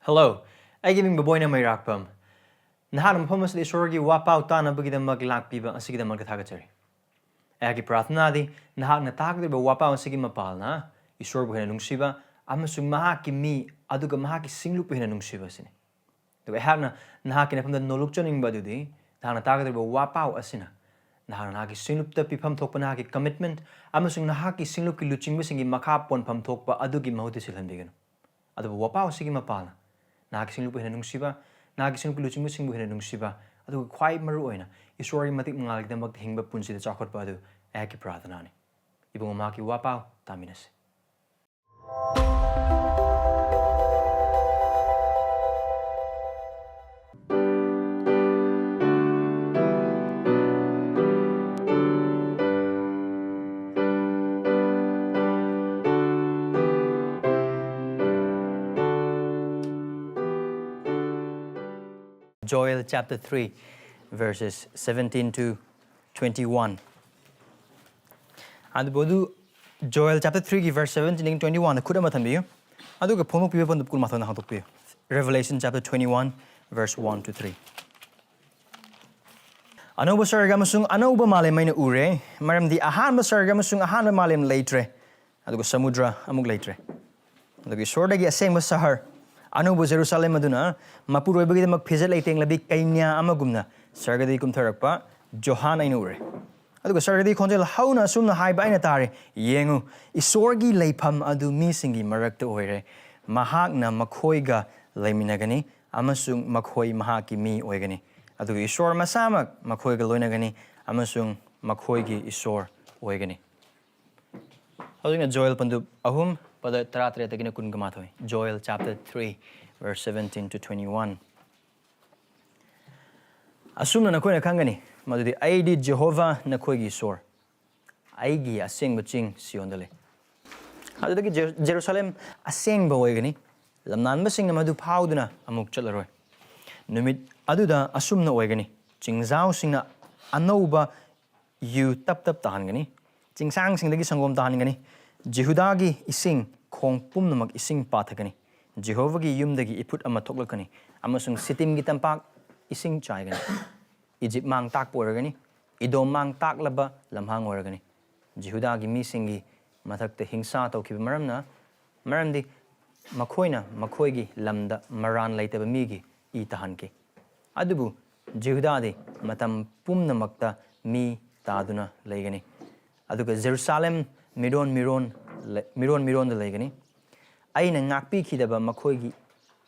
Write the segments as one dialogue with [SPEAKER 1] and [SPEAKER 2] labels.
[SPEAKER 1] Hello, I giving baboy na may rakpam. Nahanam pamas the Esorgi wapau tana bagidamak lakpiba ang sigidamak katagachari. Agi prathnadi, nahak na takdir ba wapau ang sigim mapal na, Esor buhay na nungsiba, amasung mahakki mi, aduga mahakki singlup buhay na nungsiba sini. Diba ehak na nahaki na pamda nolukchoning ba dudi, nahak na takdir ba wapau asina. Nahak na nahaki singlup ta pipam thokpa nahaki commitment, amasung nahaki singlup ki luching meesinggi makapon pam thokpa adugi mahuti silhanbigano. Adu ba wapau sigim mapal na. Nahakising lupa hina nungsiba, nahakising lupa luching musing hina nungsiba, adu quite maru oina, Esorgi Matik Mangal kita magtihingba punsi da chakot pa adu, eki prathanani. Ibang umaki wapau, taminas. Joel chapter 3, verses 17 to 21. And bodu Joel chapter 3 verse 17 to 21 kuda mathambiyo. Adu ka phonok pibe pon kul mathona hatok piyo. Revelation chapter 21 verse 1 to 3. Anoba sarga masung anoba malem maina ure, maram di ahanba sarga masung ahanba malem leitre. Adu ka samudra amuk leitre. Adu ka Esor dagi Asengba sahar. Anubu Jerusalem maduna mapuro ibagidamak phizal leiteng labi kainya amagumna sargadi kumtharakpa Johan ainure aduga sargadi khonjel hauna sumna haiba aina tare yengu Esorgi leifam adu meesinggi marakta oire mahakna makhoiga leiminagani amasung makhoi mahakki mi oigani aduga Esor masamak makhoiga loinagani amasung makhoigi Esor oigani aduga Joel pandu ahum pada tara-tara tagina kun gamathoi. Joel chapter 3 verse 17 to 21. Asumna na koina kangani madudi aidi Jehovah na koigi Esor. Aigi Asengba ching siondale. Adudagi Jerusalem Asengba oigani. Lamnan basing na madu pauduna amuk chalaroi. Numit aduda asumna oigani. Chingzao singna anoba yu tap tahangani. Chingsang sing dagi sangom tahangani. Jehudagi ising khong pumnamak ising pathakani. Jehovahgi yumdagi iput ama thoklakani. Amasung sitimgi tampak ising chaigani. Egypt mang tak poragani. Idom mang tak laba lamhang oragani. Jehudagi meesinggi mathakta hingsa tawkiba maramdi makhoigi lamda maran leitaba migi I tahanki. Adubu Jehudadi matam pumnamakta mi taduna leigani. Aduga Jerusalem miron da leigani. Aina ngakpi kidaba makhoigi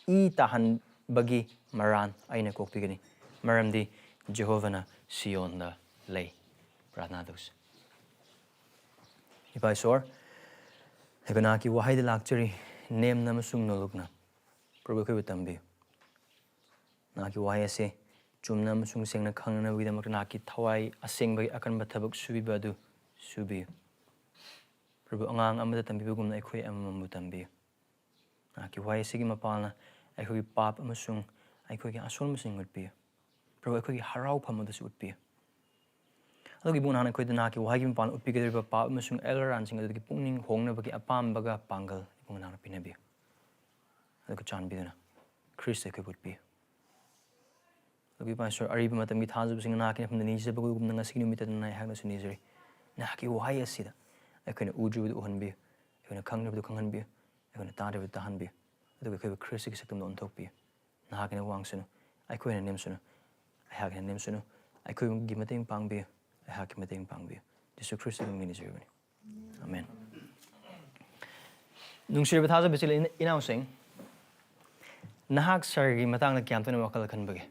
[SPEAKER 1] I tahan bagi maran aina kokpigani. Maramdi Jehovah Sion da lei. Pratnados. Ipa Esor, heganaki wahay da lakchari nem na masung nolugna. Probo kayo tambi. Naki wahay ase chumna masung seng na khang na widamak naki thawai Asengba akan bathabak subi badu subi. Probo angang amada tambi bagum na Eikhoi amambu tambi. Naki wahay sige mapalna Eikhoigi pap amasung Eikhoigi ason masing utpi. Probo Eikhoigi harau pamadas utpi. Adugi bunhan Eikhoigi naki wahay gi mapalna utpi kadriba pap amasung elaran sing adugi pungning hongna bagi apam baga pangal ibungan na pinabi. Adugi chan biduna Kristo Eikhoigi utpi. Adugi pa Esor ariba matam gi thazub sing naki na pamdani sa bagum na ngasigi numita na hagna sunizari. Naki wahay asida Eikhoina udru uhanbi. Eikhoina khangrabdu khanghanbi. Eikhoina tadabdu tahanbi. Aduga Eikhoiba Kristo gi saktam don thokpi. Nahakina wangsunu. Eikhoina nemsunu. Eihakina nemsunu. Eikhoiba gi mateng pangbi. Eihaki mateng pangbi. Jesu Kristo gi minisiribani. Amen. Nungsirba thaza bisil inausing. Nahak sargi matang na kiyam tuna wakal khanbagi.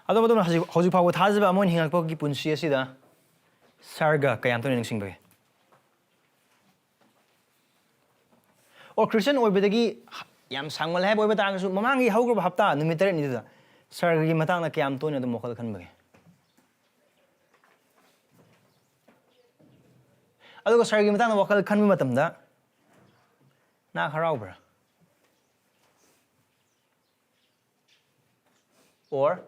[SPEAKER 1] Ado mo hojik pawo thazba amon hingakpok gi punsi asida sarga kayam to ningsingbage. Or Christian oibadagi yam sangmal hai oiba tarangsu mamangi haugrab hapta numit tare ni da sarga gi matang na kayam to ne do mokal khanbage. Ado sarga gi matang na wakal khanbi matamda na haraubra. Or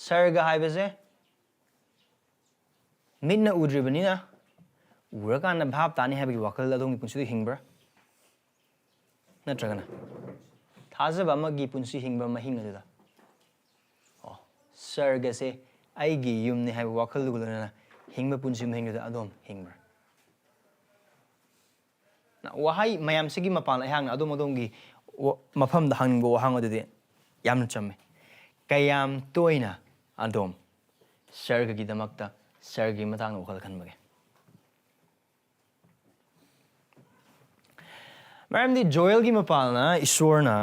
[SPEAKER 1] sarga haibase midna udribanina ꯎꯔꯀꯥꯟꯗ ꯚꯥꯞ ꯇꯥꯅꯤ ꯍꯥꯏꯕꯒꯤ ꯋꯥꯈꯜ ꯑꯗꯣꯝꯒꯤ ꯄꯨꯟꯁꯤꯗ ꯍꯤꯡꯕ꯭ꯔꯥ ꯅꯠꯇ꯭ꯔꯒꯅ ꯊꯥꯖꯕ ꯑꯃꯒꯤ ꯄꯨꯟꯁꯤ ꯍꯤꯡꯕ ꯃꯍꯤꯡ ꯑꯗꯨꯗ ꯁꯔꯒꯁꯦ ꯑꯩꯒꯤ ꯌꯨꯝꯅꯤ ꯍꯥꯏꯕ ꯋꯥꯈꯜꯗꯨꯒ ꯂꯣꯏꯅꯅ ꯍꯤꯡꯕ ꯄꯨꯟꯁꯤ ꯃꯍꯤꯡꯗꯨꯗ ꯑꯗꯣꯝ ꯍꯤꯡꯕ꯭ꯔꯥ ꯋꯥꯍꯩ ꯃꯌꯥꯝꯁꯤꯒꯤ ꯃꯄꯥꯟ ꯑꯩꯍꯥꯛꯅ ꯑꯗꯣꯝꯒꯤ ꯃꯐꯝꯗ ꯍꯪꯅꯤꯡꯕ ꯋꯥꯍꯪ ꯑꯗꯨꯗꯤ ꯌꯥꯝꯅ ꯆꯝꯃꯤ ꯀꯌꯥꯝ ꯇꯣꯏꯅ ꯑꯗꯣꯝ ꯁꯔꯒꯒꯤꯗꯃꯛꯇ ꯁꯔꯒꯤ ꯃꯇꯥꯡꯗ ꯋꯥꯈꯜ ꯈꯟꯕꯒꯦ ꯃꯔꯝꯗꯤ ꯖꯣꯌꯦꯜꯒꯤ ꯃꯄꯥꯜꯅ ꯏꯁꯣꯔꯅ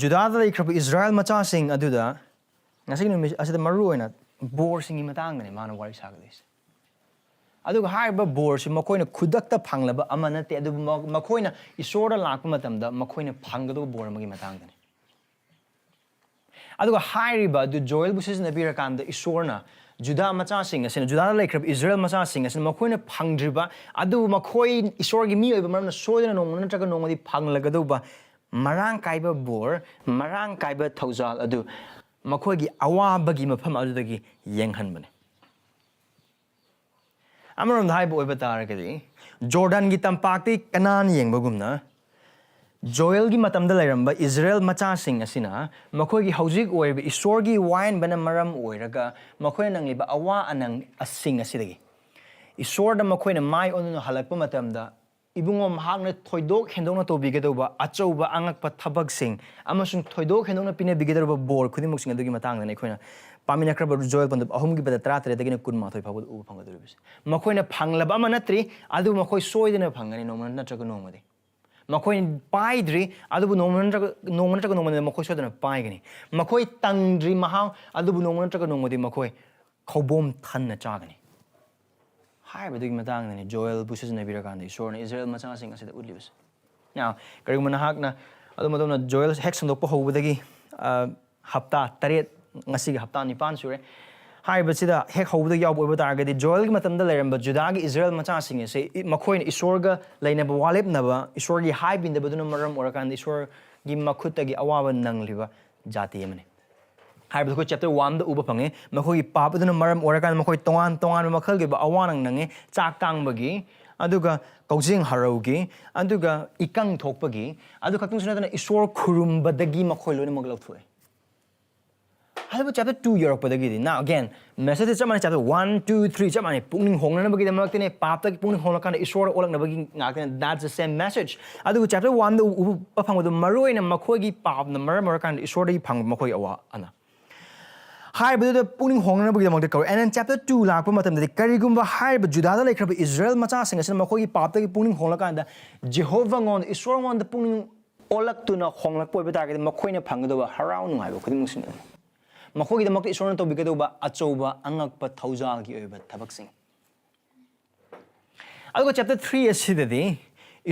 [SPEAKER 1] ꯖꯨꯗꯥꯗ ꯂꯩꯈ꯭ꯔꯕ ꯏꯖ꯭ꯔꯥꯏꯜ ꯃꯆꯥꯁꯤꯡ ꯑꯗꯨꯗ ꯉꯁꯤꯒꯤ ꯅꯨꯃꯤꯠ ꯑꯁꯤꯗ ꯃꯔꯨꯑꯣꯏꯅ ꯕꯣꯔꯁꯤꯡꯒꯤ ꯃꯇꯥꯡꯗꯅꯤ ꯃꯥꯅ ꯋꯥꯔꯤ ꯁꯥꯒꯠꯂꯤꯁꯦ ꯑꯗꯨꯒ ꯍꯥꯏꯔꯤꯕ ꯕꯣꯔꯁꯤ ꯃꯈꯣꯏꯅ ꯈꯨꯗꯛꯇ ꯐꯪꯂꯕ ꯑꯃ ꯅꯠꯇꯦ ꯑꯗꯨꯕꯨ ꯃꯈꯣꯏꯅ ꯏꯁꯣꯔꯗ ꯂꯥꯛꯄ ꯃꯇꯝꯗ ꯃꯈꯣꯏꯅ ꯐꯪꯒꯗꯕ ꯕꯣꯔ ꯑꯃꯒꯤ ꯃꯇꯥꯡꯗꯅꯤ ꯑꯗꯨꯒ ꯍꯥꯏꯔꯤꯕ ꯑꯗꯨ ꯖꯣꯌꯦꯜꯕꯨ ꯁꯤꯖꯤꯟꯅꯕꯤꯔꯀꯥꯟꯗ ꯏꯁꯣꯔꯅ ꯖꯨꯗꯥ ꯃꯆꯥꯁꯤꯡ ꯑꯁꯤꯅ ꯖꯨꯗꯥꯗ ꯂꯩꯈ꯭ꯔꯕ ꯏꯖ꯭ꯔꯦꯜ ꯃꯆꯥꯁꯤꯡ ꯑꯁꯤꯅ ꯃꯈꯣꯏꯅ ꯐꯪꯗ꯭ꯔꯤꯕ ꯑꯗꯨꯕꯨ ꯃꯈꯣꯏ ꯏꯁꯣꯔꯒꯤ ꯃꯤ ꯑꯣꯏꯕ ꯃꯔꯝꯅ ꯁꯣꯏꯗꯅ ꯅꯣꯡꯃ ꯅꯠꯇ꯭ꯔꯒ ꯅꯣꯡꯃꯗꯤ ꯐꯪꯂꯒꯗꯧꯕ ꯃꯔꯥꯡ ꯀꯥꯏꯕ ꯕꯣꯔ ꯃꯔꯥꯡ ꯀꯥꯏꯕ ꯊꯧꯖꯥꯜ ꯑꯗꯨ ꯃꯈꯣꯏꯒꯤ ꯑꯋꯥꯕꯒꯤ ꯃꯐꯝ ꯑꯗꯨꯗꯒꯤ ꯌꯦꯡꯍꯟꯕꯅꯤ ꯑꯃꯔꯣꯝꯗ ꯍꯥꯏꯕ ꯑꯣꯏꯕ ꯇꯥꯔꯒꯗꯤ ꯖꯣꯔꯗꯥꯟꯒꯤ ꯇꯝꯄꯥꯛꯇꯒꯤ ꯀꯅꯥꯟ ꯌꯦꯡꯕꯒꯨꯝꯅ ꯖꯣꯌꯦꯜꯒꯤ ꯃꯇꯝꯗ ꯂꯩꯔꯝꯕ ꯏꯖ꯭ꯔꯦꯜ ꯃꯆꯥꯁꯤꯡ ꯑꯁꯤꯅ ꯃꯈꯣꯏꯒꯤ ꯍꯧꯖꯤꯛ ꯑꯣꯏꯔꯤꯕ ꯏꯁꯣꯔꯒꯤ ꯋꯥꯌꯦꯟꯕꯅ ꯃꯔꯝ ꯑꯣꯏꯔꯒ ꯃꯈꯣꯏꯅ ꯅꯪꯂꯤꯕ ꯑꯋꯥ ꯑꯅꯪ ꯑꯁꯤꯡ ꯑꯁꯤꯗꯒꯤ ꯏꯁꯣꯔꯗ ꯃꯈꯣꯏꯅ ꯃꯥꯏ ꯑꯣꯟꯗꯨꯅ ꯍꯜꯂꯛꯄ ꯃꯇꯝꯗ ꯏꯕꯨꯡꯉꯣ ꯃꯍꯥꯛꯅ ꯊꯣꯏꯗꯣꯛ ꯍꯦꯟꯗꯣꯛꯅ ꯇꯧꯕꯤꯒꯗꯧꯕ ꯑꯆꯧꯕ ꯑꯉꯛꯄ ꯊꯕꯛꯁꯤꯡ ꯑꯃꯁꯨꯡ ꯊꯣꯏꯗꯣꯛ ꯍꯦꯟꯗꯣꯛꯅ ꯄꯤꯅꯕꯤꯒꯗꯧꯕ ꯕꯣꯔ ꯈꯨꯗꯤꯡꯃꯛꯁꯤꯡ ꯑꯗꯨꯒꯤ ꯃꯇꯥꯡꯗꯅꯤ ꯑꯩꯈꯣꯏꯅ ꯄꯥꯃꯤꯟꯅꯈ꯭ꯔꯕ ꯖꯣꯌꯦꯜ ꯄꯟꯗꯨꯞ 3:13 ꯀꯨꯟ ꯐꯥꯎꯕꯗ ꯎꯕ ꯐꯪꯒꯗꯧꯔꯤꯕꯁꯦ ꯃꯈꯣꯏꯅ ꯐꯪꯂꯕ ꯑꯃ ꯅꯠꯇ꯭ꯔꯤ ꯑꯗꯨꯕꯨ ꯃꯈꯣꯏ ꯁꯣꯏꯗꯅ ꯐꯪꯒꯅꯤ ꯅꯣꯡꯃ ꯅꯠꯇ꯭ꯔꯒ ꯅꯣꯡꯃꯗꯤ ꯃꯈꯣꯏꯅ ꯄꯥꯏꯗ꯭ꯔꯤ ꯑꯗꯨꯕꯨ ꯅꯣꯡꯃ ꯅꯠꯇ꯭ꯔꯒ ꯅꯣꯡꯃꯗꯤ ꯃꯈꯣꯏ ꯁꯣꯏꯗꯅ ꯄꯥꯏꯒꯅꯤ ꯃꯈꯣꯏ ꯇꯪꯗ꯭ꯔꯤ ꯃꯍꯥꯎ ꯑꯗꯨꯕꯨ ꯅꯣꯡꯃ ꯅꯠꯇ꯭ꯔꯒ ꯅꯣꯡꯃꯗꯤ ꯃꯈꯣꯏ ꯈꯧꯕꯣꯝ ꯊꯟꯅ ꯆꯥꯒꯅꯤ ꯍꯥꯏꯕꯗꯨꯒꯤ ꯃꯇꯥꯡꯗꯅꯤ ꯖꯣꯌꯦꯜꯕꯨ ꯁꯤꯖꯤꯟꯅꯕꯤꯔꯀꯥꯟꯗ ꯏꯁꯣꯔꯅ ꯏꯖ꯭ꯔꯦꯜ ꯃꯆꯥꯁꯤꯡ ꯑꯁꯤꯗ ꯎꯠꯂꯤꯕꯁꯦ ꯀꯔꯤꯒꯨꯝꯕ ꯅꯍꯥꯛꯅ ꯑꯗꯣꯝꯅ ꯖꯣꯌꯦꯜ ꯍꯦꯛ ꯁꯟꯗꯣꯛꯄ ꯍꯧꯕꯗꯒꯤ ꯍꯞꯇꯥ 7 ꯉꯁꯤꯒꯤ ꯍꯞꯇꯥ 9 ꯁꯨꯔꯦ ꯍꯥꯏꯔꯤꯕꯁꯤꯗ ꯍꯦꯛ ꯍꯧꯕꯗ ꯌꯥꯎꯕ ꯑꯣꯏꯕ ꯇꯥꯔꯒꯗꯤ ꯖꯣꯌꯦꯜꯒꯤ ꯃꯇꯝꯗ ꯂꯩꯔꯝꯕ ꯖꯨꯗꯥꯒꯤ ꯏꯖ꯭ꯔꯦꯜ ꯃꯆꯥꯁꯤꯡ ꯑꯁꯤ ꯃꯈꯣꯏꯅ ꯏꯁꯣꯔꯒ ꯂꯩꯅꯕ ꯋꯥꯂꯦꯞꯅꯕ ꯏꯁꯣꯔꯒꯤ ꯍꯥꯏꯕꯤꯟꯗꯕꯗꯨꯅ ꯃꯔꯝ ꯑꯣꯏꯔꯀꯥꯟꯗ ꯏꯁꯣꯔꯒꯤ ꯃꯈꯨꯠꯇꯒꯤ ꯑꯋꯥꯕ ꯅꯪꯂꯤꯕ ꯖꯥꯇꯤ ꯑꯃꯅꯤ ꯍꯥꯏꯕꯗꯨ ꯑꯩꯈꯣꯏ ꯆꯦꯞꯇꯔ 1ꯗ ꯎꯕ ꯐꯪꯉꯦ ꯃꯈꯣꯏꯒꯤ ꯄꯥꯞ ꯑꯗꯨꯅ ꯃꯔꯝ ꯑꯣꯏꯔꯀꯥꯟꯗ ꯃꯈꯣꯏ ꯇꯣꯉꯥꯟ ꯇꯣꯉꯥꯟꯕ ꯃꯈꯜꯒꯤ ꯑꯋꯥ ꯅꯪ ꯅꯪꯉꯤ ꯆꯥꯛ ꯇꯥꯡꯕꯒꯤ ꯑꯗꯨꯒ ꯀꯧꯖꯤꯡ ꯍꯔꯧꯒꯤ ꯑꯗꯨꯒ ꯏꯀꯪ ꯊꯣꯛꯄꯒꯤ ꯑꯗꯨ ꯈꯛꯇꯪꯁꯨ ꯅꯠꯇꯅ ꯏꯁꯣꯔ ꯈꯨꯔꯨꯝꯕꯗꯒꯤ ꯃꯈꯣꯏ ꯂꯣꯏꯅꯃꯛ ꯂꯧꯊꯣꯛꯑꯦ ꯑꯗꯨꯕꯨ ꯆꯦꯞꯇꯔ 2 ꯌꯧꯔꯛꯄꯗꯒꯤꯗꯤ again ꯃꯦꯁꯦꯖ ꯆꯞ ꯃꯥꯟꯅꯩ ꯆꯦꯞꯇꯔ 1, 2, 3 ꯆꯞ ꯃꯥꯟꯅꯩ ꯄꯨꯛꯅꯤꯡ ꯍꯣꯡꯅꯅꯕꯒꯤꯗꯃꯛꯇꯅꯦ ꯄꯥꯞꯇꯒꯤ ꯄꯨꯛꯅꯤꯡ ꯍꯣꯡꯂꯀꯥꯟꯗ ꯏꯁꯣꯔ ꯑꯣꯜꯂꯛꯅꯕꯒꯤ ꯉꯥꯛꯇꯅꯦ that's the same message ꯑꯗꯨꯕꯨ ꯆꯦꯞꯇꯔ 1ꯗ ꯎꯕ ꯐꯪꯕꯗꯨ ꯃꯔꯨꯑꯣꯏꯅ ꯃꯈꯣꯏꯒꯤ ꯄꯥꯞꯅ ꯃꯔꯝ ꯑꯣꯏꯔꯀꯥꯟꯗ ꯏꯁꯣꯔꯗꯒꯤ ꯐꯪꯕ ꯃꯈꯣꯏꯒꯤ ꯑꯋꯥ ꯑꯅꯥ ꯍꯥꯏꯕꯗꯨꯗ ꯄꯨꯛꯅꯤꯡ ꯍꯣꯡꯅꯅꯕꯒꯤꯗꯃꯛꯇ ꯀꯧꯔꯦ and then chapter 2 ꯂꯥꯛꯄ ꯃꯇꯝꯗꯗꯤ ꯀꯔꯤꯒꯨꯝꯕ ꯍꯥꯏꯔꯤꯕ ꯖꯨꯗꯥꯗ ꯂꯩꯈ꯭ꯔꯕ ꯏꯖ꯭ꯔꯦꯜ ꯃꯆꯥꯁꯤꯡ ꯑꯁꯤꯅ ꯃꯈꯣꯏꯒꯤ ꯄꯥꯞꯇꯒꯤ ꯄꯨꯛꯅꯤꯡ ꯍꯣꯡꯂꯀꯥꯟꯗ ꯖꯦꯍꯣꯚꯥꯉꯣꯟꯗ ꯏꯁꯣꯔꯉꯣꯟꯗ ꯄꯨꯛꯅꯤꯡ ꯑꯣꯜꯂꯛꯇꯨꯅ ꯍꯣꯡꯂꯛꯄ ꯑꯣꯏꯕ ꯇꯥꯔꯒꯗꯤ ꯃꯈꯣꯏꯅ ꯐꯪꯒꯗꯕ ꯍꯔꯥꯎ ꯅꯨꯡꯉꯥꯏꯕ ꯈꯨꯗꯤꯡꯃꯛꯁꯤꯡ ꯃꯈꯣꯏꯒꯤꯗꯃꯛꯇ ꯏꯁꯣꯔꯅ ꯇꯧꯕꯤꯒꯗꯧꯕ ꯑꯆꯧꯕ ꯑꯉꯛꯄ ꯊꯧꯖꯥꯜꯒꯤ ꯑꯣꯏꯕ ꯊꯕꯛꯁꯤꯡ ꯑꯗꯨꯒ ꯆꯦꯞꯇꯔ 3 ꯑꯁꯤꯗꯗꯤ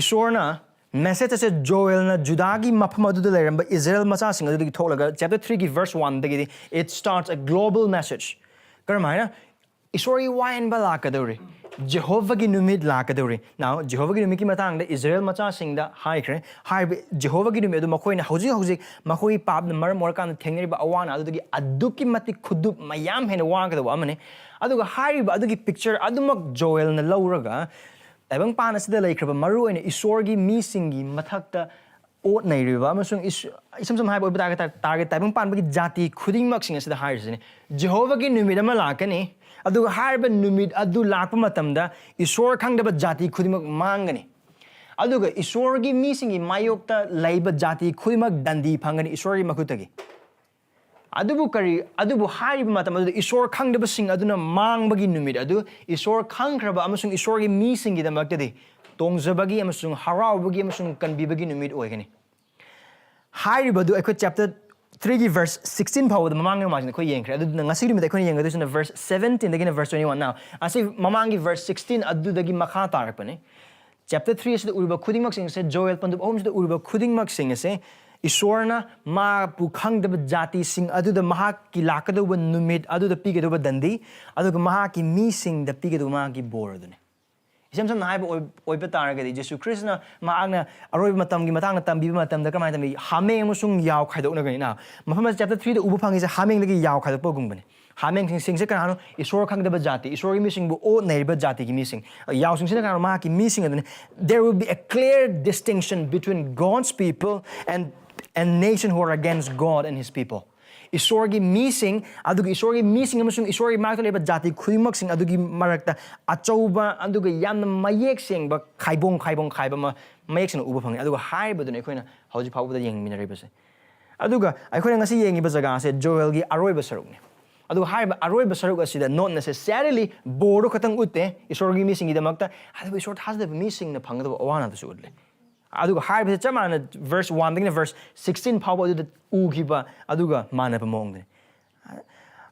[SPEAKER 1] ꯏꯁꯣꯔꯅ ꯃꯦꯁꯦꯖ ꯑꯁꯦ ꯖꯣꯌꯦꯜꯅ ꯖꯨꯗꯥꯒꯤ ꯃꯐꯝ ꯑꯗꯨꯗ ꯂꯩꯔꯝꯕ ꯏꯖ꯭ꯔꯦꯜ ꯃꯆꯥꯁꯤꯡ ꯑꯗꯨꯗꯒꯤ ꯊꯣꯛꯂꯒ ꯆꯦꯞꯇꯔ 3ꯒꯤ verse 1ꯗꯒꯤꯗꯤ it starts a global message ꯀꯔꯝꯍꯥꯏꯅ ꯏꯁꯣꯔꯒꯤ ꯋꯥꯌꯦꯟꯕ ꯂꯥꯛꯀꯗꯧꯔꯤ ꯖꯦꯍꯣꯚꯥꯒꯤ ꯅꯨꯃꯤꯠ ꯂꯥꯛꯀꯗꯧꯔꯤ now ꯖꯦꯍꯣꯚꯥꯒꯤ ꯅꯨꯃꯤꯠꯀꯤ ꯃꯇꯥꯡꯗ ꯏꯖ꯭ꯔꯦꯜ ꯃꯆꯥꯁꯤꯡꯗ ꯍꯥꯏꯈ꯭ꯔꯦ ꯍꯥꯏꯔꯤꯕ ꯖꯦꯍꯣꯚꯥꯒꯤ ꯅꯨꯃꯤꯠ ꯑꯗꯨ ꯃꯈꯣꯏꯅ ꯍꯧꯖꯤꯛ ꯃꯈꯣꯏꯒꯤ ꯄꯥꯞꯅ ꯃꯔꯝ ꯑꯣꯏꯔꯀꯥꯟꯗ ꯊꯦꯡꯅꯔꯤꯕ ꯑꯋꯥꯅ ꯑꯗꯨꯗꯒꯤ ꯑꯗꯨꯛꯀꯤ ꯃꯇꯤꯛ ꯈꯨꯗꯨꯞ ꯃꯌꯥꯝ ꯍꯦꯟꯅ ꯋꯥꯒꯗꯧꯕ ꯑꯃꯅꯤ ꯑꯗꯨꯒ ꯍꯥꯏꯔꯤꯕ ꯑꯗꯨꯒꯤ ꯄꯤꯛꯆꯔ ꯑꯗꯨꯃꯛ ꯖꯣꯌꯦꯜꯅ ꯂꯧꯔꯒ ꯇꯥꯏꯕꯪꯄꯥꯟ ꯑꯁꯤꯗ ꯂꯩꯈ꯭ꯔꯕ ꯃꯔꯨꯑꯣꯏꯅ ꯏꯁꯣꯔꯒꯤ ꯃꯤꯁꯤꯡꯒꯤ ꯃꯊꯛꯇ ꯑꯣꯠꯅꯩꯔꯤꯕ ꯑꯃꯁꯨꯡ ꯏꯁꯝ ꯁꯝꯅ ꯍꯥꯏꯕ ꯑꯣꯏꯕ ꯇꯥꯔꯒꯗꯤ ꯇꯥꯏꯕꯪꯄꯥꯟꯕꯒꯤ ꯖꯥꯇꯤ ꯈꯨꯗꯤꯡꯃꯛꯁꯤꯡ ꯑꯁꯤꯗ ꯍꯥꯏꯔꯤꯁꯤꯅꯤ ꯖꯦꯍꯣꯚꯥꯒꯤ ꯅꯨꯃꯤꯠ ꯑꯃ ꯂꯥꯛꯀꯅꯤ ꯑꯗꯨꯒ ꯍꯥꯏꯔꯤꯕ ꯅꯨꯃꯤꯠ ꯑꯗꯨ ꯂꯥꯛꯄ ꯃꯇꯝꯗ ꯏꯁꯣꯔ ꯈꯪꯗꯕ ꯖꯥꯇꯤ ꯈꯨꯗꯤꯡꯃꯛ ꯃꯥꯡꯒꯅꯤ ꯑꯗꯨꯒ ꯏꯁꯣꯔꯒꯤ ꯃꯤꯁꯤꯡꯒꯤ ꯃꯥꯌꯣꯛꯇ ꯂꯩꯕ ꯖꯥꯇꯤ ꯈꯨꯗꯤꯡꯃꯛ ꯗꯟꯗꯤ ꯐꯪꯒꯅꯤ ꯏꯁꯣꯔꯒꯤ ꯃꯈꯨꯠꯇꯒꯤ ꯑꯗꯨꯕꯨ ꯍꯥꯏꯔꯤꯕ ꯃꯇꯝ ꯑꯗꯨꯗ ꯏꯁꯣꯔ ꯈꯪꯗꯕꯁꯤꯡ ꯑꯗꯨꯅ ꯃꯥꯡꯕꯒꯤ ꯅꯨꯃꯤꯠ ꯑꯗꯨ ꯏꯁꯣꯔ ꯈꯪꯈ꯭ꯔꯕ ꯑꯃꯁꯨꯡ ꯏꯁꯣꯔꯒꯤ ꯃꯤꯁꯤꯡꯒꯤꯗꯃꯛꯇꯗꯤ ꯇꯣꯡꯖꯕꯒꯤ ꯑꯃꯁꯨꯡ ꯍꯔꯥꯎꯕꯒꯤ ꯑꯃꯁꯨꯡ ꯀꯟꯕꯤꯕꯒꯤ ꯅꯨꯃꯤꯠ ꯑꯣꯏꯒꯅꯤ ꯍꯥꯏꯔꯤꯕꯗꯨ ꯑꯩꯈꯣꯏ ꯆꯦꯞꯇꯔ 3ꯒꯤ verse 16 ꯐꯥꯎꯕꯗ ꯃꯃꯥꯡꯒꯤ ꯃꯃꯥꯡꯁꯤꯗ ꯑꯩꯈꯣꯏ ꯌꯦꯡꯈ꯭ꯔꯦ ꯑꯗꯨꯅ ꯉꯁꯤꯒꯤ ꯅꯨꯃꯤꯠꯇ ꯑꯩꯈꯣꯏꯅ ꯌꯦꯡꯒꯗꯣꯏꯁꯤꯅ verse 17ꯗꯒꯤꯅ verse 21 now ꯑꯁꯤ ꯃꯃꯥꯡꯒꯤ verse 16 ꯑꯗꯨꯗꯒꯤ ꯃꯈꯥ ꯇꯥꯔꯛꯄꯅꯤ ꯆꯦꯞꯇꯔ 3 ꯑꯁꯤꯗ ꯎꯔꯤꯕ ꯈꯨꯗꯤꯡꯃꯛꯁꯤꯡ ꯑꯁꯦ ꯖꯣꯌꯦꯜ ꯄꯟꯗꯨꯞ 3ꯁꯤꯗ ꯎꯔꯤꯕ ꯈꯨꯗꯤꯡꯃꯛꯁꯤꯡ ꯑꯁꯦ ꯏꯁꯣꯔꯅ ꯃꯥꯕꯨ ꯈꯪꯗꯕ ꯖꯥꯇꯤꯁꯤꯡ ꯑꯗꯨꯗ ꯃꯍꯥꯛꯀꯤ ꯂꯥꯛꯀꯗꯧꯕ ꯅꯨꯃꯤꯠ ꯑꯗꯨꯗ ꯄꯤꯒꯗꯧꯕ ꯗꯟꯗꯤ ꯑꯗꯨꯒ ꯃꯍꯥꯛꯀꯤ ꯃꯤꯁꯤꯡꯗ ꯄꯤꯒꯗꯧꯕ ꯃꯍꯥꯛꯀꯤ ꯕꯣꯔ ꯑꯗꯨꯅꯤ ꯏꯁꯝ ꯁꯝꯅ ꯍꯥꯏꯕ ꯑꯣꯏꯕ ꯇꯥꯔꯒꯗꯤ ꯖꯦꯁꯨ ꯈ꯭ꯔꯤꯁꯅ ꯃꯍꯥꯛꯅ ꯑꯔꯣꯏꯕ ꯃꯇꯝꯒꯤ ꯃꯇꯥꯡꯗ ꯇꯝꯕꯤꯕ ꯃꯇꯝꯗ ꯀꯃꯥꯏꯅ ꯇꯝꯕꯤ ꯍꯥꯃꯦꯡ ꯑꯃꯁꯨꯡ ꯌꯥꯎ ꯈꯥꯏꯗꯣꯛꯅꯒꯅꯤ ꯆꯦꯞꯇꯔ 3ꯗ ꯎꯕ ꯐꯪꯉꯤꯁꯦ ꯍꯥꯃꯦꯡꯗꯒꯤ ꯌꯥꯎ ꯈꯥꯏꯗꯣꯛꯄꯒꯨꯝꯕꯅꯤ hameng sing se kanano Esor khangdaba jati Esor gi meesing bu o neiba jati gi meesing yaw sing se kanano Mahakki meesing adune there will be a clear distinction between God's people and nation who are against God and his people. Esorgi meesing adugi Esorgi meesing amasung Esorgi makta leba jati khuimak sing adugi marakta chaoba aduga yamna mayek sing ba khaibong ma mayek sing uba phangi aduga haiba dune khoina hauji phawba da yeng minariba se aduga aikhoina ngasi yengi ba jaga se Joel gi aroiba saruk ne aduga haiba aroiba saruk asida not necessarily bodo khatang utte Esorgi meesing gi damakta aduga Esor thasda meesing na phangda awana da su udle aduga haiba chamana verse 1 ding verse 16 phawba adu ugiba aduga manaba mongde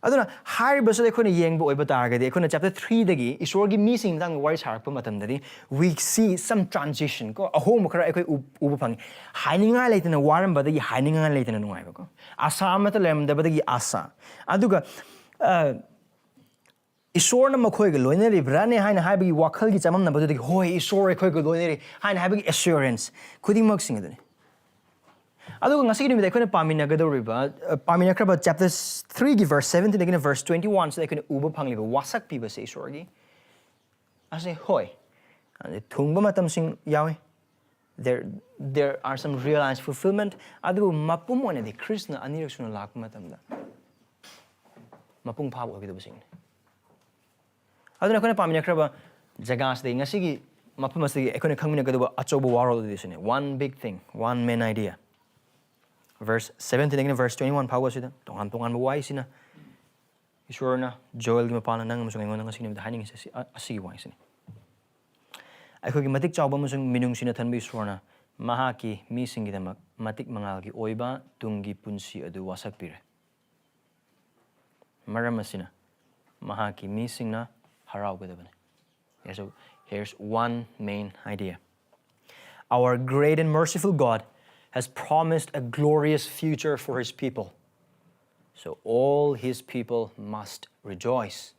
[SPEAKER 1] aduna haiba so ekhona yengba oiba targadi ekhona chapter 3 dagi Esorgi meesing dang wari sarakpa matamdadi we see some transition ko ahom khara ekhoi uba phangi haininga leitena waramba dagi haininga leitena nungaiba ko asa amata lemdaba dagi asa aduga Esorna makhoi ga loinari brane haina haibagi wakhal gi chamam na badagi hoi Esor ekhoi ga loinari haina haibagi assurance khudimak sing adune aduga ngasi gi nimida ekhona pamina ga doriba pamina kraba chapter 3 gi verse 17 again verse 21 so ekhona uba phangliba wasak piba se Esorgi ase hoi and thungba matam sing yawi there are some realized fulfillment aduga mapum one de Krishna anirak suna lak matam da mapung phab ogi da sing aduna ekhona pamina kraba jagas de ngasi gi mapum asigi ekhona khangmina ga da achoba world this ne one big thing one main idea verse 17 again verse 21 power sida tongan wai sina Esorna Joel gi mapana nang amasung ngon ngasi nimda haning se asigi wai sini Eikhoigi matik chaoba amasung meenungsina thanba Esorna Mahakki meesinggidamak Matik Mangal gi oiba tunggi punsi adu wasakpire maram asina Mahakki meesingna haraogadabani so here's one main idea. Our great and merciful God has promised a glorious future for his people. So all his people must rejoice.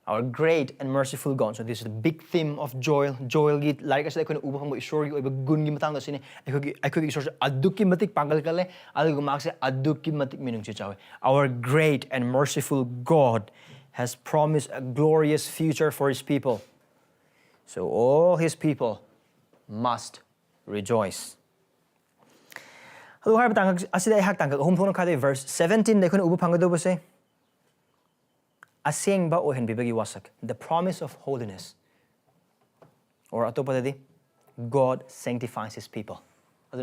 [SPEAKER 1] Our great and merciful God. So this is the big theme of Joel. Joel gi like I said, uba phangba Esorgi oiba gun gi matang da sine Eikhoigi Esor adukki matik pangal kale aduga makse adukki matik meenungsi chawe. Our great and merciful God has promised a glorious future for his people. So all his people must rejoice. Hello, verse 17, Asengba oihanbibagi Wasak, the promise of holiness. Or God sanctifies his people. So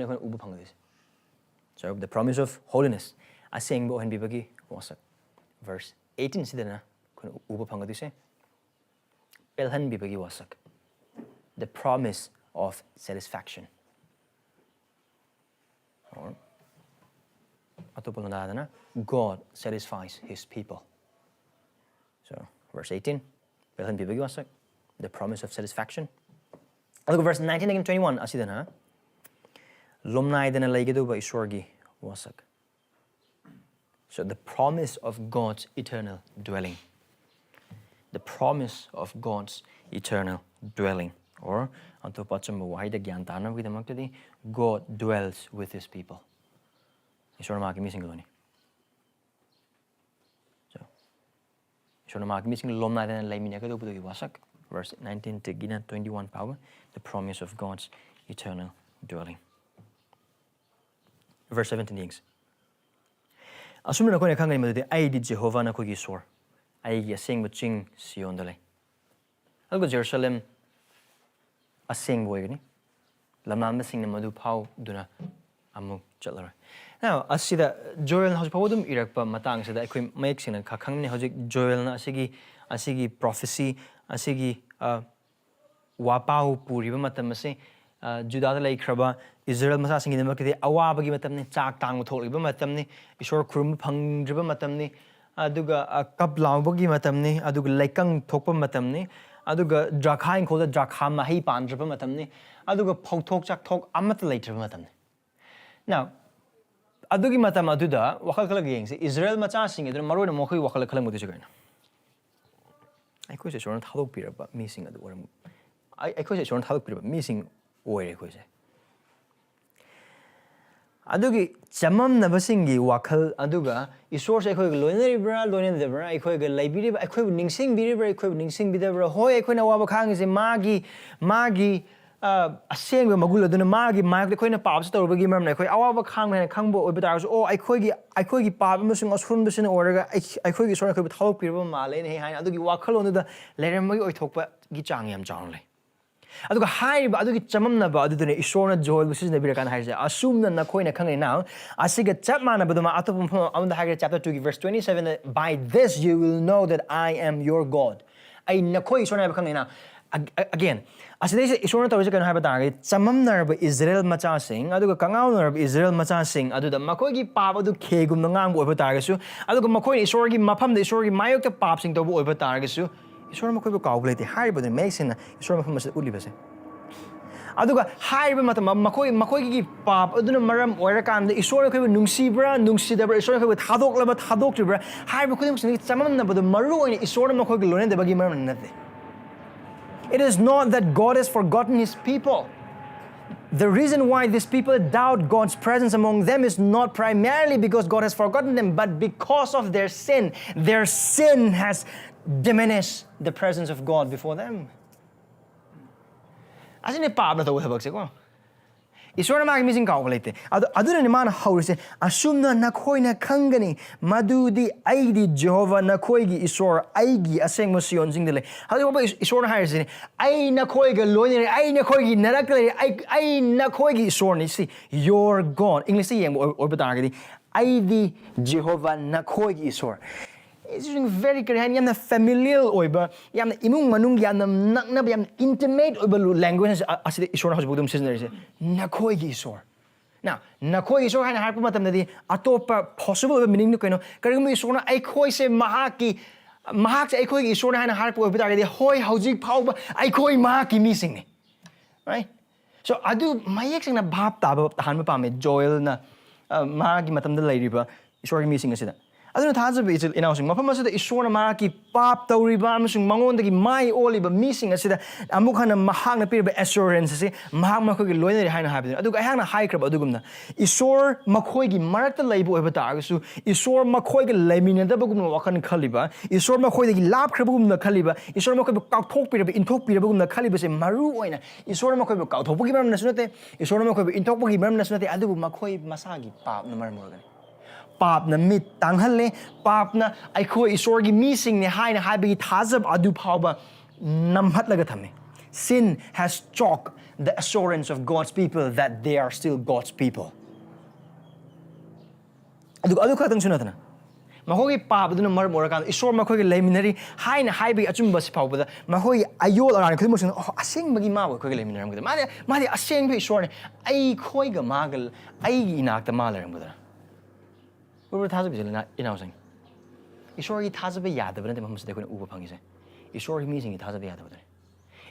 [SPEAKER 1] the promise of holiness. Asengba oihanbibagi Wasak. Verse 18 Pelhanbibagi Wasak, the promise of satisfaction. Or God satisfies his people. So verse 18, Pelhanbibagi Wasak, the promise of satisfaction. Look at verse 19 and 21. Asidana Lomnaidana leigadaba Esorgi Wasak. So the promise of God's eternal dwelling. The promise of God's eternal dwelling. Or God dwells with his people. Esorna Mahakki meesinggi. So Esorna Mahakki meesinggi Lomnaidana leigadaba Wasak. Verse 19 to 21 power. The promise of God's eternal dwelling. Verse 17 yings. Asumna ko ne khangani madudi ai di Jehovah na ko gi Esor ai gi Asengba ching Sion dale algo Jerusalem Asengba oigani lamnan meesingna madu phau duna amuk chatlara now asida Joel house pawdum irakpa matang sida ekoi mayek sina khangni hojik Joel na asigi prophecy asigi wapau puriba matam ase Judah lai kraba Israel masa singi nama kiti awabagi matam ni chak tang tholiba matam ni Esor khrum phangdriba matam ni aduga kap laubagi matam ni aduga laikang thokpa matam ni aduga drakhain khoda drakha mahi pandriba matam ni aduga phauthok chak thok amat latriba matam ni now adugi matam aduda wakhal khala geng se Israel macha singi dur maroi na mokhoi wakhal khala mudu chagaina ai ko se Esor thalok piraba meesing adu oram ai ko se Esor thalok piraba meesing oire ko se Adugi chamam nabasingi wakal aduga Esor se Eikhoigi loinaribra loinadabra Eikhoigi laibiribra Eikhoigi ningsingbiribra Eikhoigi ningsingbidabra hoi Eikhoina waba khangise magi Asengba magul aduna magi mayak Eikhoina paabs tawbagi maram Eikhoigi awaba khangna khangbo oiba tarsu o Eikhoigi paab amasung asrun basina oraga Eikhoigi Esor Eikhoigi thalokpirba male ne haina adugi wakal onuda leramagi oithokpa gi chang yam chawngle aduga haiba adugi chamamnaba adudune Esorna joy busisna birakan haise asumna nakhoina khangai now asiga chapmana baduma atopum amda hagre chapter 2 verse 27 by this you will know that I am your God ai nakhoi Esorna ba khangai now again asidai Esorna tawise kan haiba targe chamamnarba Israel macha sing aduga kangaunarba Israel macha sing aduda makoigi pap adu khegum na ngang oiba targe su aduga makoi Esorgi mafam de Esorgi mayokta pap sing tobu oiba targe su Esor makoiba kaugulete haibadu meesingna Esor mafam mas ulibase aduga haiba matam makoigi pap aduna maram oirakanda Esor khaiba nungsibra nungsidabra Esor khaiba thadoklaba thadoktribra haiba khudim sini chamamnabadu maru oina Esor makoigi loinadabagi maram nate It is not that God has forgotten his people. The reason why these people doubt God's presence among them is not primarily because God has forgotten them, but because of their sin. Their sin has diminished the presence of God before them. Asine paab na tawag se ko. Esorna Mahakki meesing kaugulete. Aduna ni mana haurise asumna nakhoina khangani madudi aidi Jehovah nakhoigi Esor aigi Asengba Sion jingdele. Hadi oba Esorna haise ai nakhoiga loinere ai nakhoigi narakle ai nakhoigi Esor ni see your God. English yeng oba targedi aidi Jehovah nakhoigi Esor. It's very clear yamna familial oiba yamna imung manung yamna nakna yamna intimate oiba language aside Esorna house budum siznare nakhoigi Esor now nakhoigi Esor haina harpa matam nadi atopa possible oiba meaning no kaino karigum Esorna Eikhoi se mahakki mahak se Eikhoigi Esorna haina harpa oiba targedi hoi haujik phauba Eikhoi mahakki meesing ne right so adu mayek singna bhap taba hanma pame Joel na mahakki matam da lairiba Esorgi meesing asida aduna thajabe is inausing mafam asida Esorna Mahakki pap tawriba amasung mangondagi mai oliba meesing asida amuk hana mahakna piriba assurance ase mahak makhoigi loinari haina haibaduna aduga ayhana haikraba adugumna Esor makhoigi marakta laiba oiba targasu Esor makhoigi laiminadabagumna wakan khaliba Esor makhoidagi lapkhrabagumna khaliba Esor makhoiba kauthokpiraba inthokpirabagumna khaliba se maru oina Esor makhoiba kauthokpagi maramna sunate Esor makhoiba inthokpagi maramna sunate adubu makhoi masagi pap na maram organi Pap na mit tanghalle pap na Eikhoi Esorgi meesing ne haina haibagi thazab adu phauba namhatlaga thame sin has choked the assurance of God's people that they are still God's people adu khatang sunatana mahogi pap aduna mar morakan Esor makhogi leiminari haina haibagi achumba si phauba mahogi ayol aran khudimosing asengbagi ma khogi leiminaram gada madi asengba Esor ne Eikhoi ga magal aigi inakta malaram gada Uber thazabi jela inausing Esorgi thazabi yadaba nate mamsida koina uba phangise Esorgi meesinggi thazabi yadaba dane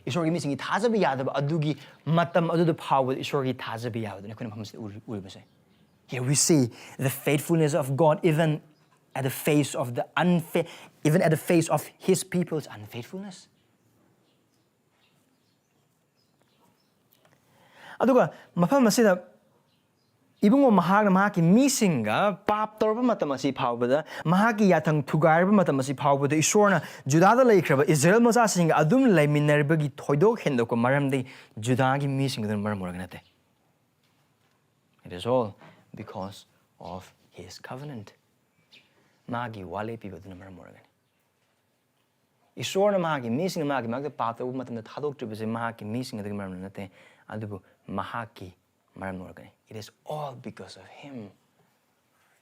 [SPEAKER 1] Esorgi meesinggi thazabi yadaba adugi matam aduda phawba Esorgi thazabi yadaba dane koina mamsida uribase here we see the faithfulness of God even at the face of his people's unfaithfulness aduga mafam asida Ibungo mahak na mahaki meesingga pap torba matamasi phawbada mahaki yathang thugarba matamasi phawbada Esorna Judada laikhraba Israel macha singa adum laiminarbagi thoidok hendoko maramdei Judagi meesing dun maram oragnate It is all because of his covenant magi wale piba dun maram oragani Esorna mahaki meesing magi magda pap torba matamda thadok tribase mahaki meesing dun maram nate adubu mahaki maram oragani It is all because of him.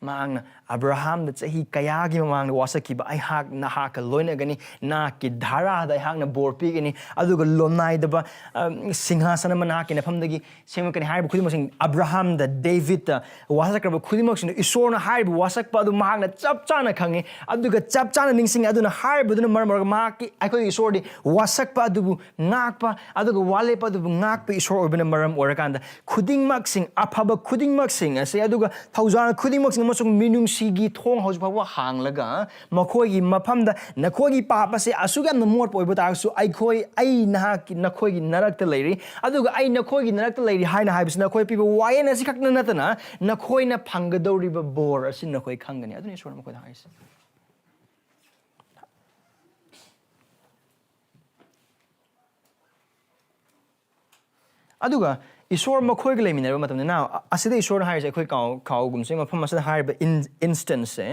[SPEAKER 1] Maang Abraham that he kayagi mamang wasakiba ay hak na haka loina gani na kidhara da hak na borpi gani aduga Lomnaidaba singhasana manaki na phamdagi sema kani haibu khudimosing Abraham da David da wasakraba khudimosing Esorna haibu wasakpa adu mahak na chapchana khangi aduga chapchana ningsing aduna haibu duna marmar mahaki Eikhoi Esor di wasakpa adubu ngakpa aduga walepa adubu ngakpa Esor obina maram orakanda khudingmak sing aphaba khudingmak sing ase aduga thaujana khudingmak sing amasung meenungsigi thong hauj phawa hanglaga makhoi gi mafam da nakhoi gi papa se asugam na mor poi bata su aikhoi ai na ki nakhoi gi narak ta leiri aduga ai nakhoi gi narak ta leiri haina haibis nakhoi piba wayen asi khakna natana nakhoi na phangadori ba bor asi nakhoi khangani aduni Esor makhoi da hais aduga Esor makhoi ga leminaba matamna na asida Esor haise akhoi kaw gum se mafam asida haiba instance se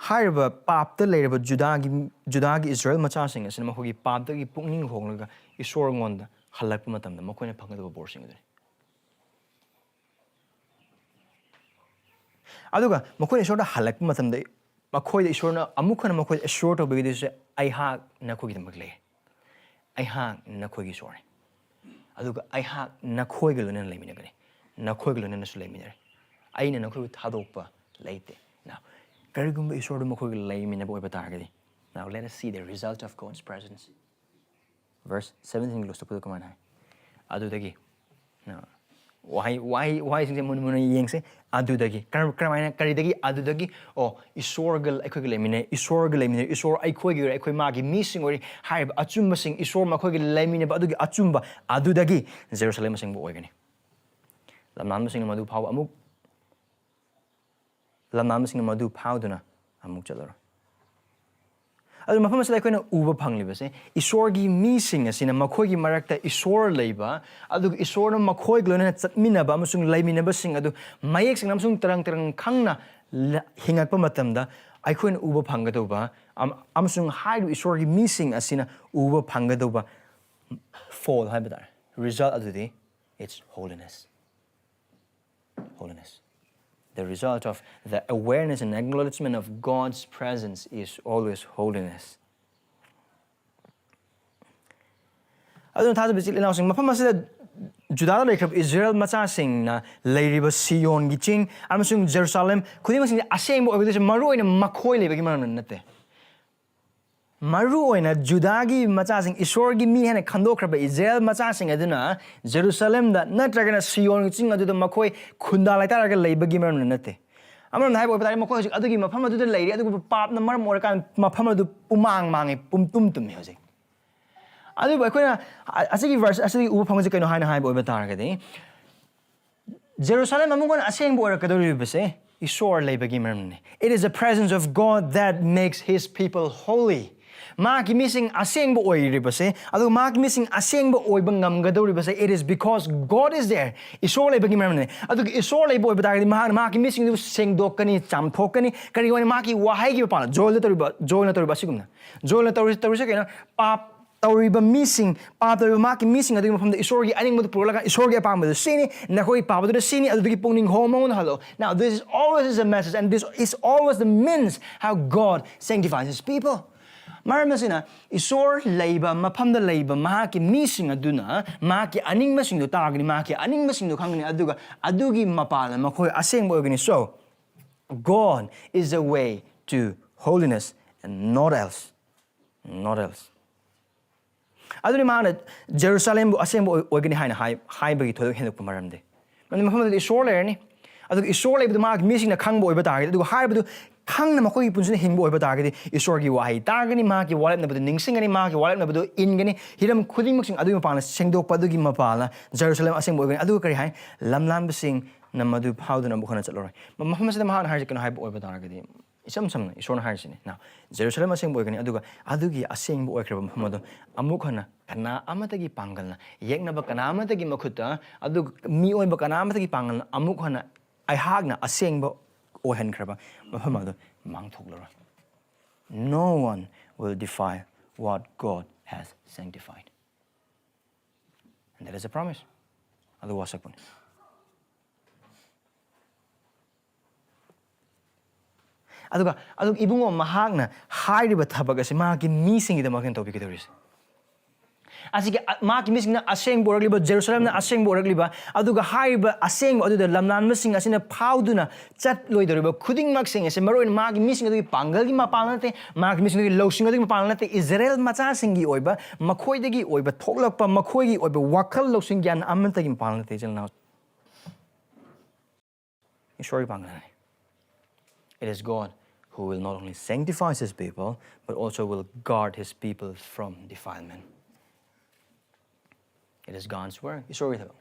[SPEAKER 1] haiba pap ta leiraba judagi Israel macha sing asina makhogi pap ta gi pukning honglaga Esor ngonda halak matamda makhoina phangada bor sing aduni aduga makhoina Esor da halak matamda makhoi da Esor na amukhana makhoi Esor to begi se ai ha na khogi damak le ai ha na khogi Esor aduga ai ha nakhoi ga lona leiminagani nakhoi ga lona su leiminare aina nakhoi thadokpa leite now karigumba Esor makhoi ga leiminaba oiba targadi now let us see the result of God's presence verse 17 close to put come on adudagi now why sing mun yengse adudagi karamaina karidagi adudagi oh Esor ga akhoi ga leimine Esor akhoi ga akhoi magi meesing ori haib achumba sing Esor makhoi ga leimine ba adugi achumba adudagi Jerusalem sing bo oigani lamnan sing madu phau amuk lamnan sing madu phau duna amuk chaloro adu mafam asla koina uba phangli base Esorgi meesing asina makhoi gi marakta Esor leiba adu Esor na makhoi glona chatmina ba amasung leimina ba sing adu mayek sing namsung tarang khangna hingakpa matamda aikoina uba phanggadoba amasung haidu Esorgi meesing asina uba phanggadoba fall haibadar result adudi it's holiness the result of the awareness and acknowledgement of God's presence is always holiness. Adun thada bisil ina sing mafam asida Judah lekrab Israel macha sing na leiriba Sion gi ching amasung Jerusalem khuding sing asengba oibidise maru oina makhoi lebagi maran natte maru oina Judah gi macha sing Esorgi mi hena khandokraba Israel macha sing aduna Jerusalem da natragana Sion gi ching adu makhoi khunda laitaraga leibagi maran natte amram hai boy batari makhoi adugi mafam adu leiri adu pap na maram or kan mafam adu pumang mangi pumtum tum hoje adu akoina asigi verse asigi uba phangje kaino haina hai boy bataragadi Jerusalem amungon asengba or kadori base Esor leibagi maran it is the presence of God that makes his people holy Maki missing asengba oiribase adu maki missing asengba oiba ngamgadoribase it is because God is there Esor leibagi maramne adu Esor leibo oibadagadi maki missing du sengdokani chamthokani kari wani maki wahai gi pala joil na toriba sigumna joil na tori se kaina pap tawriba missing pap tawriba maki missing adu from the Esorgi aningmadu prolaga Esorgi apamadu sini nakoi papadu sini adu gi pungning hormone halo now this is always a message and this is always the means how God sanctifies his people maram asina Esor leiba maphamda leiba mahaki meesing aduna mahaki aningma sing do tagni mahaki aningma sing do khangni aduga adugi mapala makhoi asengba ogani so God is the way to holiness and not else aduni mana Jerusalem asengba ogani hai bagi thodok hendok maramde mani maphamda Esor lerni aduga Esor leiba mahaki meesing na khangba oiba tagdi aduga haibadu khangna makhoi punsina hingbo oiba tagadi Esorgi wahi tagani maki wallet na badu ningsingani maki wallet na badu ingani hiram khuding maksing adu mapana sengdok padugi mapala Jerusalem asengbo ogani adu kari hai lamlam basing na madu phawduna bukhana chaloroi mafam asida mahan harji kana haibo oiba tagadi isam samna Esorna harsini now Jerusalem asengbo ogani aduga adugi asengbo oikraba mafamado amukhana kana amatagi pangalna yeknaba kana amatagi makhutta adu mi oiba kana amatagi pangalna amukhana aihagna asengbo oihankraba mafamado mangthoklora no one will defile what God has sanctified and that is a promise adu wasakpun aduga ibungo mahagna hairiba thabak ase mahaki meesinggidamak tobikidorisi asigi mahaki meesingna asengba oragliba Jerusalem na asengba oragliba aduga haiba asengba aduda lamnan masing asina phauduna chat loidoriba khuding mak sing ase maroin mahaki meesing adugi pangalgi mapalnate mahaki meesing adugi losing adugi mapalnate Israel macha singi oiba makhoidagi oiba thoklakpa makhoigi oiba wakhal losing gyan amantagi mapalnate jalna Esor pangalani It is God who will not only sanctify his people, but also will guard his people from defilement. It is God's word. Esorgi thaba.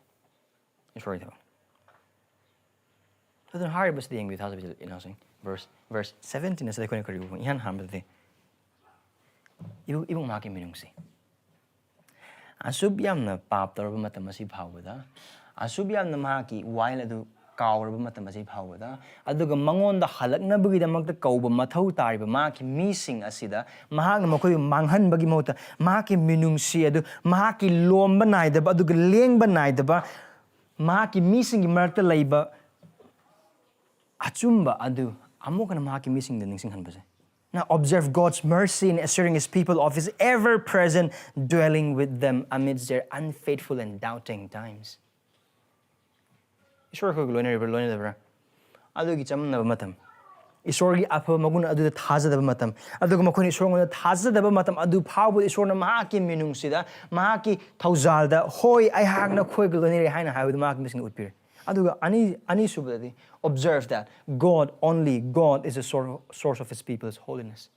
[SPEAKER 1] Esorgi thaba. Adun haribas ding with hasabi inasing verse 17 sa ko kari bu ihan hambade. Ibung maki minungsi. Asubyam na pap tor ba matam si phawada. Asubyam na mahaki while adu kaur ba matam si phawada. Aduga mangon da halak na bugi da magda kauba mathau tari ba mahaki meesing asida mahak na makoi manghan bagi mota mahaki minungsi adu mahaki lom ba nai da aduga leng ba nai da ba mahaki meesinggi marakta laiba achumba adu amok na mahaki meesing da ningsing han ba se. Now observe God's mercy in assuring his people of his ever-present dwelling with them amidst their unfaithful and doubting times. Esor ko loinabra. Adugi chamna matam. Esorgi apha maguna adu thazadaba matam. Aduga makoni esor thazadaba matam adu phawbu Esorna Mahakki minungsida Mahakki thauzalda hoi ai hagna khoi gloneri haina haidu Mahakki mising utpir. Aduga ani subadi observe that only God is the source of his people's holiness.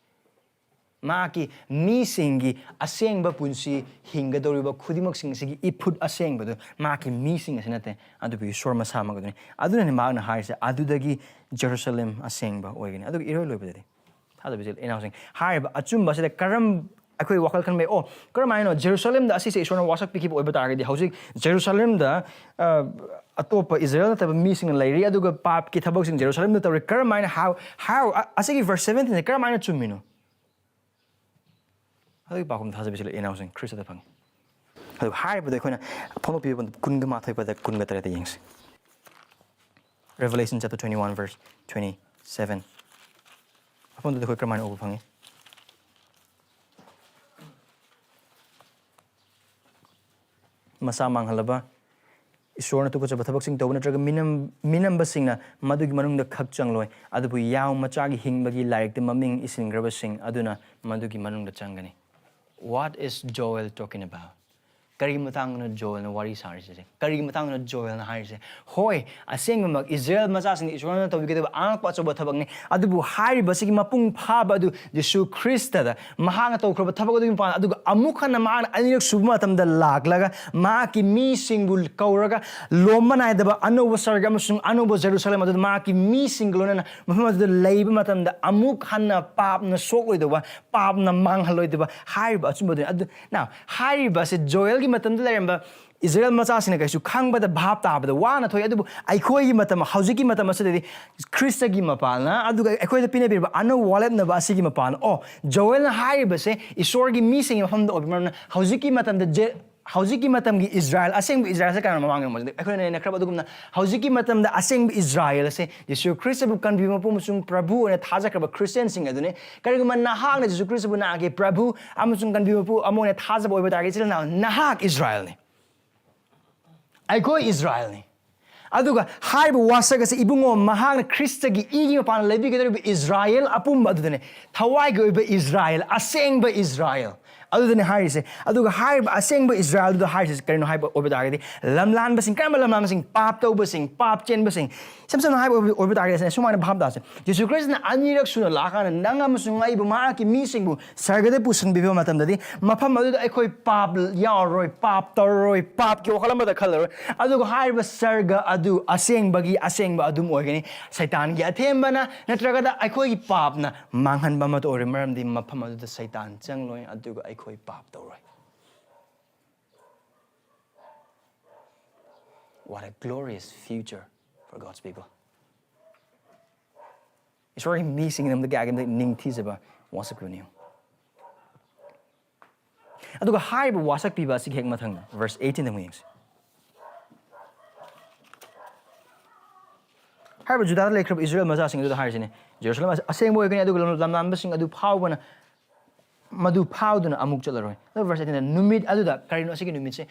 [SPEAKER 1] Mahakki meesinggi Asengba punsi hingadoriba khudimak singsigi iput Asengba do Mahakki meesing asinate adubi Esor masama gaduni adunani magna haise adudagi Jerusalem Asengba oigani adugi iroi loibadi thadabi announcing haiba achumba sida karam akoi wakal kan me karamaino Jerusalem da asise Esorna wasak pikip oiba targadi hausi Jerusalem da atopa Israel ta meesing lairi aduga pap ki thabak sing Jerusalem da tawri karamaina how asigi verse 17 karamaina chumino adu bakum thasabi sila announcing Christ da phang adu haiba da koina phono pi ban kunga ma thai pa da kunga tare da yengs Revelation chapter 21 verse 27 apon da koi karamaina obu phangi masa manghalaba Esorna tuko chaba thabak sing tawna traga minam basingna madugi manungda khak changloi adubu yaw machagi hingbagi laik te maming isingraba sing aduna madugi manungda changani. What is Joel talking about? Kari matang na Joel na wari sari se kari matang na Joel na hari se hoi Asengba mag Israel macha sing Esorna tawgi te ang pa chaba thabak ni adubu hari basigi mapung phaba adu Jesu Christa da mahanga tawkhroba thabak adu pa aduga amukha na ma anirak subma tamda laklaga Mahakki meesingbu kauraga lomana daba anoba sarga amasung anoba Jerusalem adu Mahakki meesing lona mafam adu leiba matamda amukha na pap na sok oidaba pap na manghaloi daba haiba achumba adu now haiba se Joel matamda leramba Israel machasina kaisu khangba da bhap tabada wana thoi adubu Eikhoigi matam haujiki matam asadi Christagi mapalna aduga Eikhoida pinabirba ano wallet na basigi mapalna Joel na haiba se Esorgi meesing mafamda obimana haujiki matam da haujiki matam gi Israel Asengba Israel se kana mamang mo Eikhoina na kraba dugumna haujiki matam da Asengba Israel se Jesu Christ bu kan bima pumusung Prabhu na thaja kraba Christian sing adune kariguma nahak na Jesu Christ bu na age Prabhu amusung kan bima pu amone thaja boy batagi sila na nahak Israel ni Eikhoigi Israel ni aduga haiba wasaga se ibungo mahang Christagi igi mapana lebi gedori Israel apumba adune thawai ge oiba Israel Asengba Israel adudane harise aduga haiba Asengba Israel du harise karino haiba oiba dagadi lamlan basing kama lamlan basing pap to basing pap chen basing samsam haiba oiba dagadi se sumana bham dase Jesu Christ na anirak suna lakana nanga masung aiba Mahakki meesing bu sargade pusun bibo matam dadi mafam adu Eikhoi pap yaroi pap toroi pap ki wakhalamba da khalor aduga haiba sarga adu Asengba adum oigani Satan gi athembana natraga da Eikhoigi pap na manghanba mat ore maramdi mafam adu da Satan changloi aduga Eikhoigi pap toroi. What a glorious future for God's people. It's very meesing them the gagam the ning tizaba wasakuniu. Aduga haiba wasak piba sig hek mathang verse 18 the wings. Haiba Judah lekrab Israel maza sing adu harisine Jerusalem Asengba oigani adu lamnamba sing adu phawbana madu pauduna amuk chalaroi verse 18 numit aduda karino asigi numit se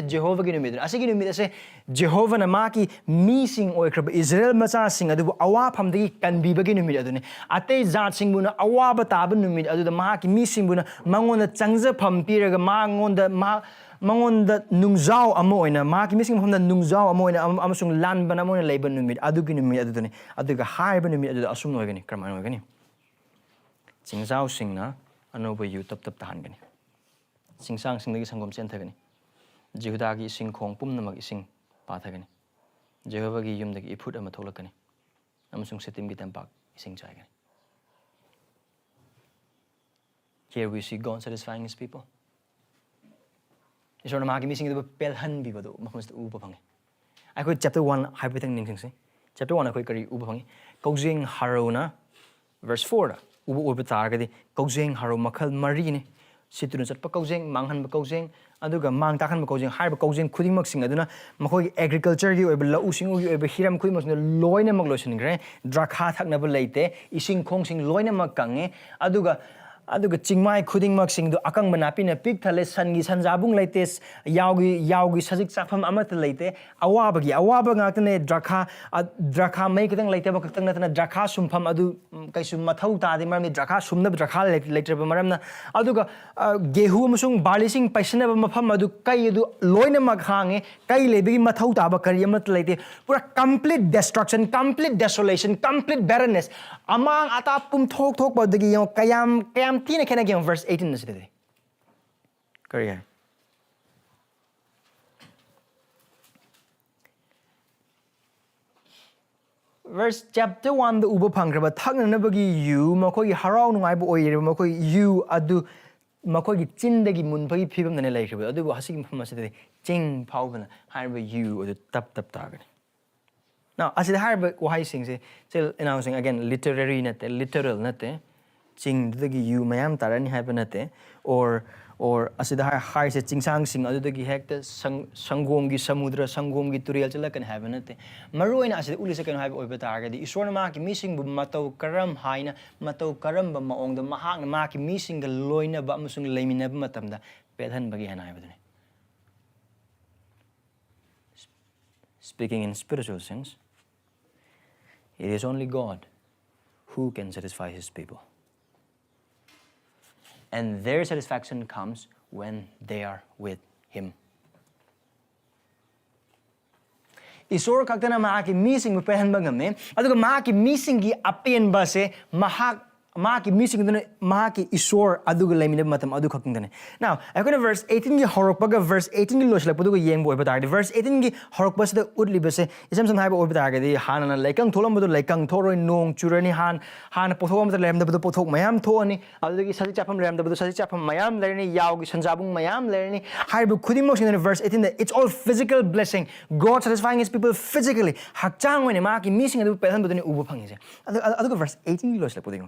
[SPEAKER 1] Jehovah gi numit asigi numit ase Jehovah na maki meesing oikrab Israel macha sing adu awa phamdagi kanbibagi numit adune atei jat sing buna awa bata ba numit aduda maki meesing buna mangonda changja pham piraga mangonda nungzau amo oina maki meesing phamda nungzau amo oina amasung lan bana mo leiba numit adugi numit adudune aduga haiba numit aduda asum oigani karman oigani chingzau singna Anoba yu tap tahan gani. Sing sang sing lagi sanggom center gani. Jehuda gi sing khong pum namak sing patha gani. Jehovah gi yum dagi iput ama tholak gani. Amasung setim gi tampak sing chai gani. Here we see God satisfying His people. Esorna Mahakki meesinggi Pelhanbibagi do makhmas uba phangi. Akhoi chapter 1 hyperthing ning sing. Chapter 1 akhoi kari uba phangi. Kaujing harona verse 4 da. Ubu ubu targadi kaujeng haro makhal mari ni situn chatpa kaujeng manghan ba kaujeng aduga mang takhan ba kaujeng har ba kaujeng khudingmak sing aduna makhoi agriculture gi oiba lau sing gi oiba hiram khudingmak sing loina mak loisin gre drakha thakna ba leite ising khong sing loina mak kange aduga chingmai khudingmak sing do akang manapi na pik thale sangi sanjabung leite yaugi sajik chafam amat leite awaba ngakne drakha mai kitang leite ba kitang natna drakha sumpham adu kaisu mathau ta de marmi drakha sumna drakha leite ba maramna aduga gehu amasung barley sing paisna ba mafam adu kai adu loina mak hange kai lebigi mathau ta ba kari amat leite pura complete destruction, complete desolation, complete barrenness amang ata pum thok ba dagi yo kayam tina kena gyang verse 18 na sila. Kaya. Verse chapter 1 the uba pangkraba thakna na bagi you makoi harau nungai bo oire makoi you adu makoi gi chindagi mun bagi phibam na laikraba adu hasigi phama sila ching phawbana harba you adu tap tagani. Now asida harba wahai sing se announcing again literary nate literal nate ching dagi you mayam tarani haiba nate or asida har se chingsang sing adudagi hekta sangom gi samudra sangom gi turial chala kan haiba nate maruina asida ulisa kan haiba oiba targadi Esorna Mahakki meesing bu matau karam haina matau karam ba maong da mahak na Mahakki meesing ga loina ba amasung leimina ba matamda Pelhanbibagi hana haiba dune. Speaking in spiritual sense, it is only God who can satisfy His people. And their satisfaction comes when they are with Him. Esor kaktana Mahakki meesing Pelhanbibagi aduga Mahakki meesinggi apen ba se Mahakki meesing duna Mahakki Esor aduga leimina matam adu khakting dane. Now akona verse 18 gi horokpaga verse 18 gi loslak puduga yengbo oiba targadi verse 18 gi horokpa sida utli base isam sam haiba oiba targadi hanana laikang tholam budu laikang thoroi nong churani han pothom da lemda budu pothok mayam thoani adagi saji chapam lemda budu saji chapam mayam lerni yaugi sanjabung mayam lerni haiba khudimok sing verse 18 that it's all physical blessing, God satisfying His people physically hakchang wene Mahakki meesing adu Pelhanbibagi ubu phangi se aduga verse 18 gi loslak pudu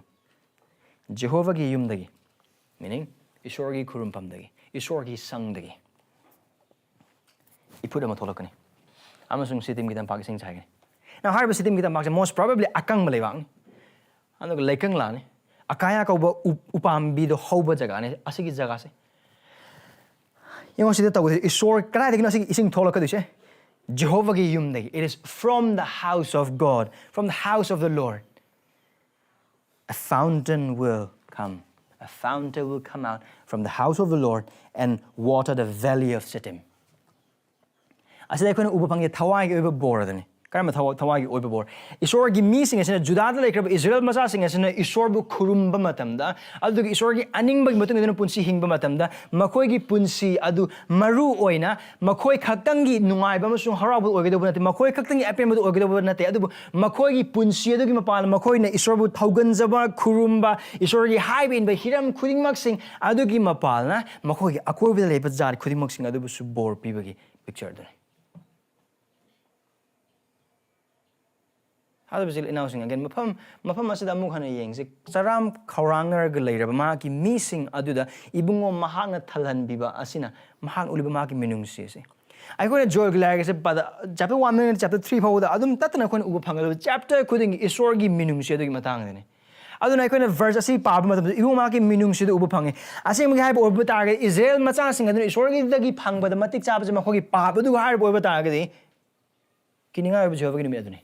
[SPEAKER 1] Jehovah gi yum dagi, meaning Esorgi kurumpam dagi, Esorgi sang dagi. Iput ama tholakani. Amasung sitim gitam pag sing chai. Now harba sitim gitam pag most probably akang malewang. Ano lekang lani. Akaya ka upambi do hoba jaga ne asigi jaga se. Yung sida tawo Esor kana dagi no asigi ising tholakadu se. Jehovah gi yum dagi. It is from the house of God, from the house of the Lord. A fountain will come. A fountain will come out from the house of the Lord and water the valley of Sittim. Asida ko na uba pang tawag oiba bor dani. Karama tawag oiba bor. Esorgi meesing asina Judah da laikrab Israel macha sing asina Esor bu khurumba matamda adugi Esorgi aningbagi matung iduna punsi hingba matamda makoi gi punsi adu maru oina makoi khaktangi nungai ba masung harabu oigedo nate makoi khaktangi apem bu oigedo nate adu makoi gi punsi adugi mapal makoi na Esor bu thauganjaba khurumba Esorgi haibe in ba hiram khudingmak sing adugi mapal na makoi gi akoi bi leiba jar khudingmak sing adu bu su bor pibagi picture dane. How do we announcing again? Mapam asida mukhana yeng se saram khaurangar ga leiraba Mahakki meesing aduda ibungo mahang thalhanbiba asina mahang uliba Mahakki meenungsina se. I go to joy glad se pada chapter 1 chapter 3 pawda adum tatna kon uba phangal chapter khuding Esorgi meenungsina dagi matang dane. aduna aikoina verse asi paaba matam ibung mahakki minungsida uba phange asengba haiba oiba targa Israel macha sing aduna Esorgi dagi phangbada matik chabase makhogi paaba du haiba oiba targa di kininga oiba Jehovah gi numi aduni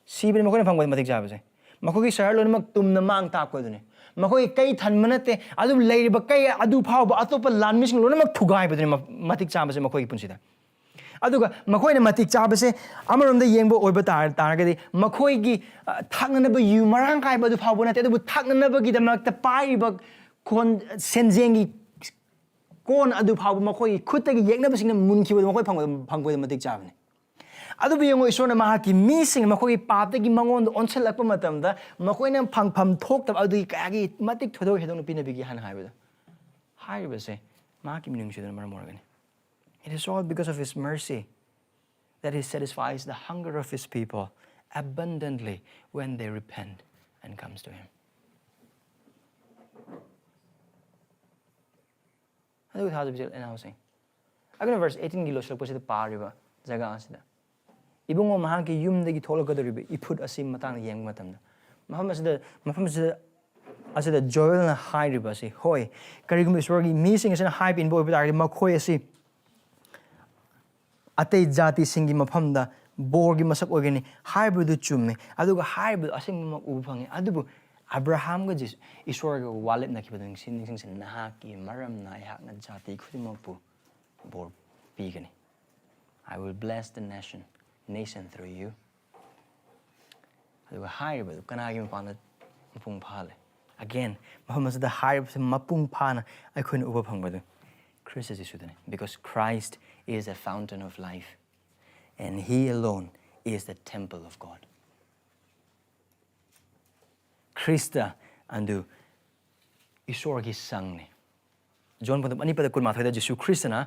[SPEAKER 1] sibani makhoina phangbada matik chabase makhogi sahar loimak tumna mang takko aduni makhogi kai thanma nate adu leiriba kai adu phawba atopa lanmising loimak thugai baduni matik chabase makhogi punsida aduga makhoina matik chabase amarom da yengbo oiba targadi makhoigi thaknanaba yu marang kai badu phawbo nate adu thaknanaba gi damak ta paiba kon senjengi kon adu phawbo makhoigi khutagi yeknaba singna munkiba makhoi phangbo matik chabane adu biyango Esorna Mahakki meesing makhogi paptagi mangon onselakpa matamda makhoina phangpham thoktab adu kagi matik thodok hedong pinabigi han haibada haibase Mahakki minungsida maramorgani. It is all because of His mercy that He satisfies the hunger of His people abundantly when they repent and comes to Him. Adu how to announcing. Aguna verse 18 gilo sulak pasida pariba jaga asida. Ibungo mahakki yumdagi tholakadoriba iput asim matang yeng matamda. Mafam asida joel na hairiba si hoi karigum Esorgi meesing asina hype in boy bidari makhoi asi atei jati singi mafamda borgi masak ogani hybrid chumne aduga hybrid asing mak ubu phange adubu Abraham ga jis Esor ga wallet na kibadang sin nahaki maram na ihak na jati khudimokpu bor pigani. I will bless the nation through you. Aduga hybrid kanagi mapana mapung phale again mahamas the hybrid mapung phana I couldn't ubu phangbadu Christ is because Christ is a fountain of life and He alone is the temple of God. Krista andu Esorgi sangni. John pada ani pada kulma thaida Jesu Krista na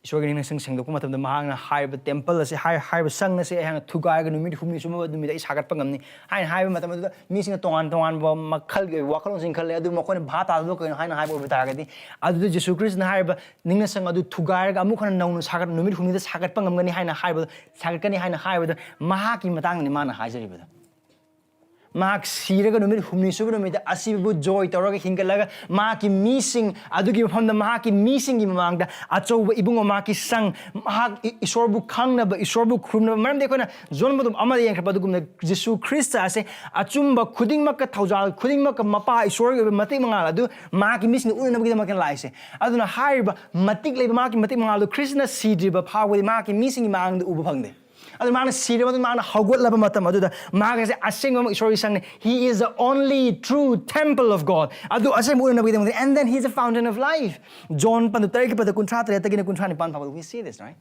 [SPEAKER 1] Esorgi ning sing sing dokuma tamda mahang na haiba temple ase haiba sang na se hang thugai ga numit humni suma numit ai sagat pangamni hain haiba matam da meesingna tongan ba makhal ge wakalon sing khale adu makone bhata adu ko hain haiba bita ga di adu Jesu Krista na haiba ningna sang adu thugai ga amu khana naunu sagat numit humni da sagat pangam gani hain haiba sagat kani hain haiba da mahakki matang ni mana haijari ba Mahak siraga numit humni suba numit asibu joy tawraga hingalaga mahakki meesing adugi mafamda mahakki meesinggi mamangda achouba ibungo mahakki sang mahak Esorbu khangnaba Esorbu khurumnaba maramde koina jonbadum amada yengkhapadugumna Jesu Krista ase achumba khudingmakka thaujal khudingmakka mapa Esorgi matik mangal adu mahakki meesing unanabagi damakna laise aduna haiba matik leiba mahakki matik mangal adu Krishna sidriba phawadi mahakki meesinggi mangda uba phangde adu mana siraba adu mana haugotlaba matam adu da mahakase asengba Esorgi sang He is the only true temple of God adu aseng unanabagi damakna and then He is a fountain of life John 13:13 we see this right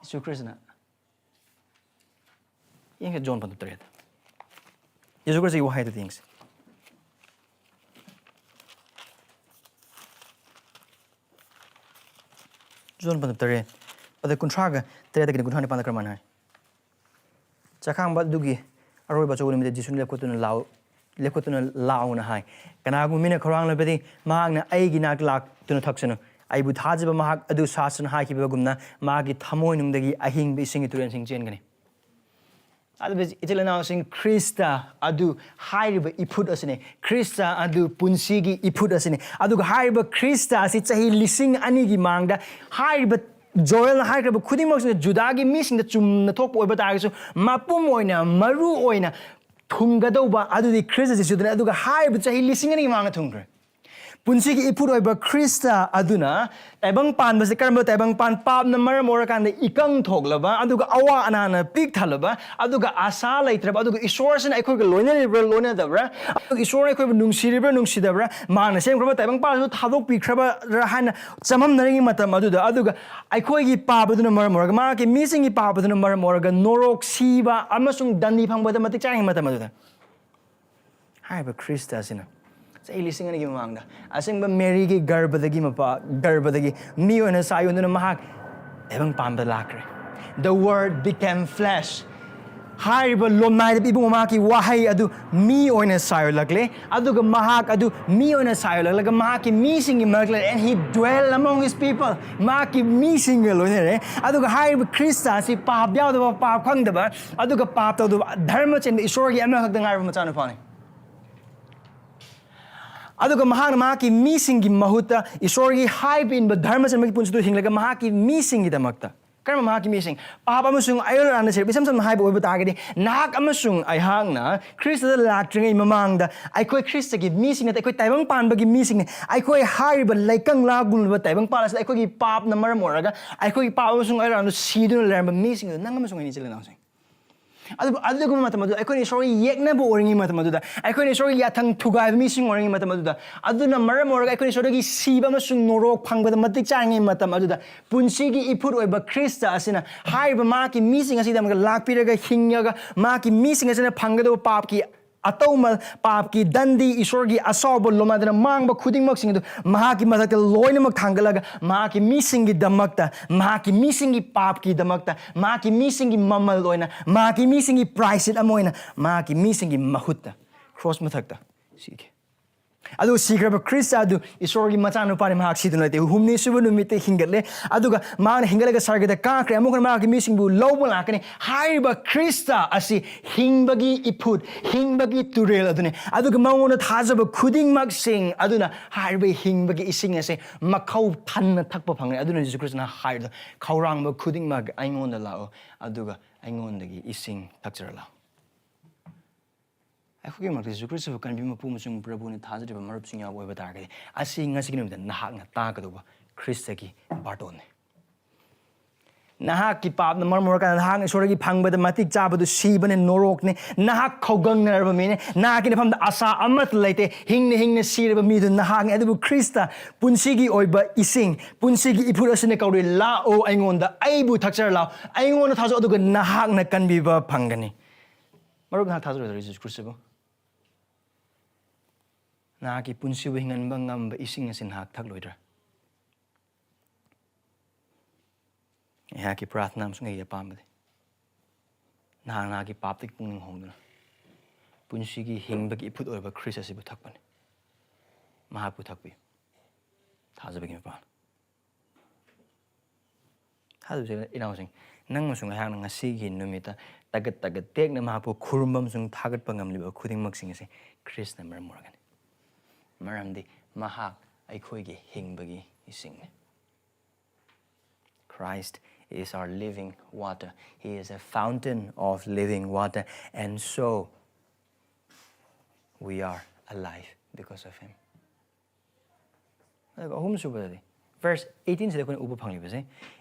[SPEAKER 1] Jesu Krishna yang John 13 Jesu Krishna you hide the things John 13 pada kuntraga tere takini kunthani panda kraman hai chakhang ba dugi aroi ba chogni me jisun lepkotuna lau na hai kana gu mina khorang le bedi mahak na ai gi nak lak tuna thaksana ai bu thajiba mahak adu sasan hai ki bagumna magi thamoi nung dagi ahing bi sing turen sing chen gani adu be itilana sing Krista adu hairiba iput asine Krista adu punsi gi iput asine adu hairiba Krista asi chahi lising ani gi mangda hairiba Joel na haikraba khudimok sing Judagi meesing da chumna thokpa oiba targasu mapum oina maru oina thumgadauba adudi Krista jisuduna aduga haiba chahi lising ani manga thumgre punsi gi iput oiba Krista aduna taibang pan base karamba taibang pan pap na maram orakanda ikang thoglaba aduga awa anana pik thalaba aduga asa laitraba aduga Esor sin aikoi ga loina dabra aduga Esor aikoi nungsidabra mana sem kraba taibang pan su thadok pikraba rahana chamam naringi matam aduda aduga aikoi gi pabaduna maram oraga ma ke meesinggi pabaduna maram oraga norok siba amasung dandi phangba da matik changi matam aduda haiba Krista sina Say listening ani gimangda Asengba Mary gi garbadagi mi ona sayunduna mahak ebang pamba lakre the word became flesh hariba Lomnaidaba ibung mahaki wahai adu mi oina sayolagle aduga mahak adu mi oina sayolaga mahaki meesinggi magle and he dwell among his people mahaki meesinggi loine aduga hariba Krista si pap yaudaba pap khangdaba aduga pap tawdu dharma chen Esorgi ama khakda ngai machana phani aduga mahak mahaki meesinggi mahuta Esorgi hype in ba dharma chen magi punchu hinglaga mahaki meesinggidamakta Karma mahaki meesing papa amasung ayon ana sir bisam sam hype oiba tagadi nak amasung ai hangna Krista laktringai mamangda aikoi Krista gi meesing na aikoi taibang panbagi meesing aikoi hariba laikang lagul ba taibang palas aikoi gi pap na maram oraga aikoi pap amasung ayon ana sidun lerba meesing nang amasung ai ni chila nausing adu gum matamadu aikoi Esorgi yekna bo oringi matamadu da aikoi Esorgi yathang thugai meesing oringi matamadu da adu na maram oraga aikoi Esorgi siba amasung norok phangba matik changi matamadu da punsi gi ipur oiba Krista asina hariba mahaki meesing asida maga lakpiraga hingyaga mahaki meesing asina phangado pap ki ataumal pap ki dandi Esorgi asobo Lomnaidana mangba khudingmak sing adu mahaki mathakta loinamak thangalaga mahaki meesinggidamakta mahaki meesinggi pap ki damakta mahaki meesinggi mamal loina mahaki meesinggi price it amoina mahaki meesinggi mahutta cross mathakta sige adu sigraba Krista adu Esorgi machanu pani mahak sidun late humni subu numite hingatle aduga maana hingalaga sargada kakre amukna mahaki meesing bu lobul lakani hariba Krista asi hingbagi iput hingbagi turel adune aduga mangona thajaba khuding mak sing aduna hariba hingbagi ising ase makhau thanna thakpa phangre aduna Jesus Christ na haida khaurang ba khuding mak aingonda lao aduga aingondagi ising thakchara lao Eikhoigi mak Jesus Christ kan bima pu musung Prabhu ni thaja de marup sing ya oiba targade asi ngasi ginum da nahak na ta kadoba Krista ki barton nahak ki pap na marmor kan nahak Esorgi phangba da matik chaba du sibane norok ne nahak khogang narba mine nahak ni pham da asa amat laite hingne sirba mi du nahak adu Krista punsi gi oiba ising punsi gi ipur asine kauri la o aingonda aibu thakchar la aingonda thajo adu nahak na kanbiba phangani maruk na thajo Jesus Christ bo Naki punsi wingan bangam ba ising asin hak thak loidra. Haki prathnam sungai ya pamade. Naki paptik pungning hongduna. Punsi gi hingbagi iput oiba Krista si buthak pane. Mahak buthak bi. Thaja bagi pa. Hadu se inausing nang masung hang nang asigi numita tagat tek na mahak khurumbam sung thagat pangam liba khuding maksing ase Krista maramorgan. Maramdi mahak Eikhoigi hingbagi ising. Christ is our living water. He is a fountain of living water, and so we are alive because of him. Verse 18 says,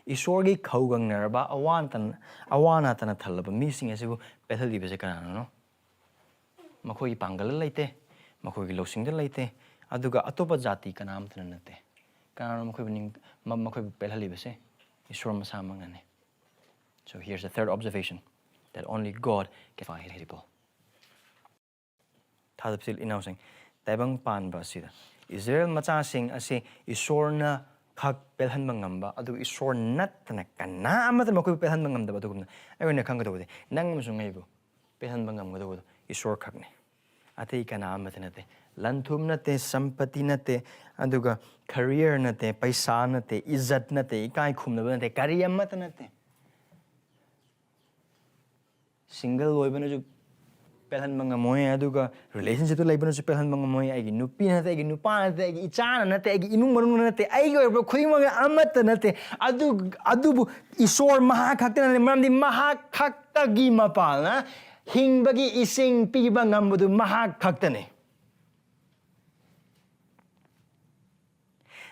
[SPEAKER 1] Esorgi kaugang naraba awana tana thalaba meesing asibu pethali bese kanano no. Makhoi pangal laite, makhoi losing laite, aduga atopa jati kanam tanate. Kanano makhoi pelhali bese. Esor masamangane. So here's the third observation, that only God can find people. Thadapsil inausing taibang pan ba sida. Israel machasing ase Esorna khak pelhanbangamba adu Esor natna kana amatan makhoi pelhanbangam da badugumna. Ayone khanggadode nang musungaibu pelhanbangam gadode Esor khakne. Ate kana amatanate lanthum nate sampati nate aduga career nate paisa nate izzat nate ikai khumna nate kari amata nate single oibana ju pelhan mangamoy aduga relationship to laibana ju pelhan mangamoy agi nupi nate agi nupa nate agi ichana nate agi inung marung nate ai go khuding manga amata nate adubu Esor Mahakki maramdi Mahakki gi mapalna hingbagi ising piba ngambudu Mahakki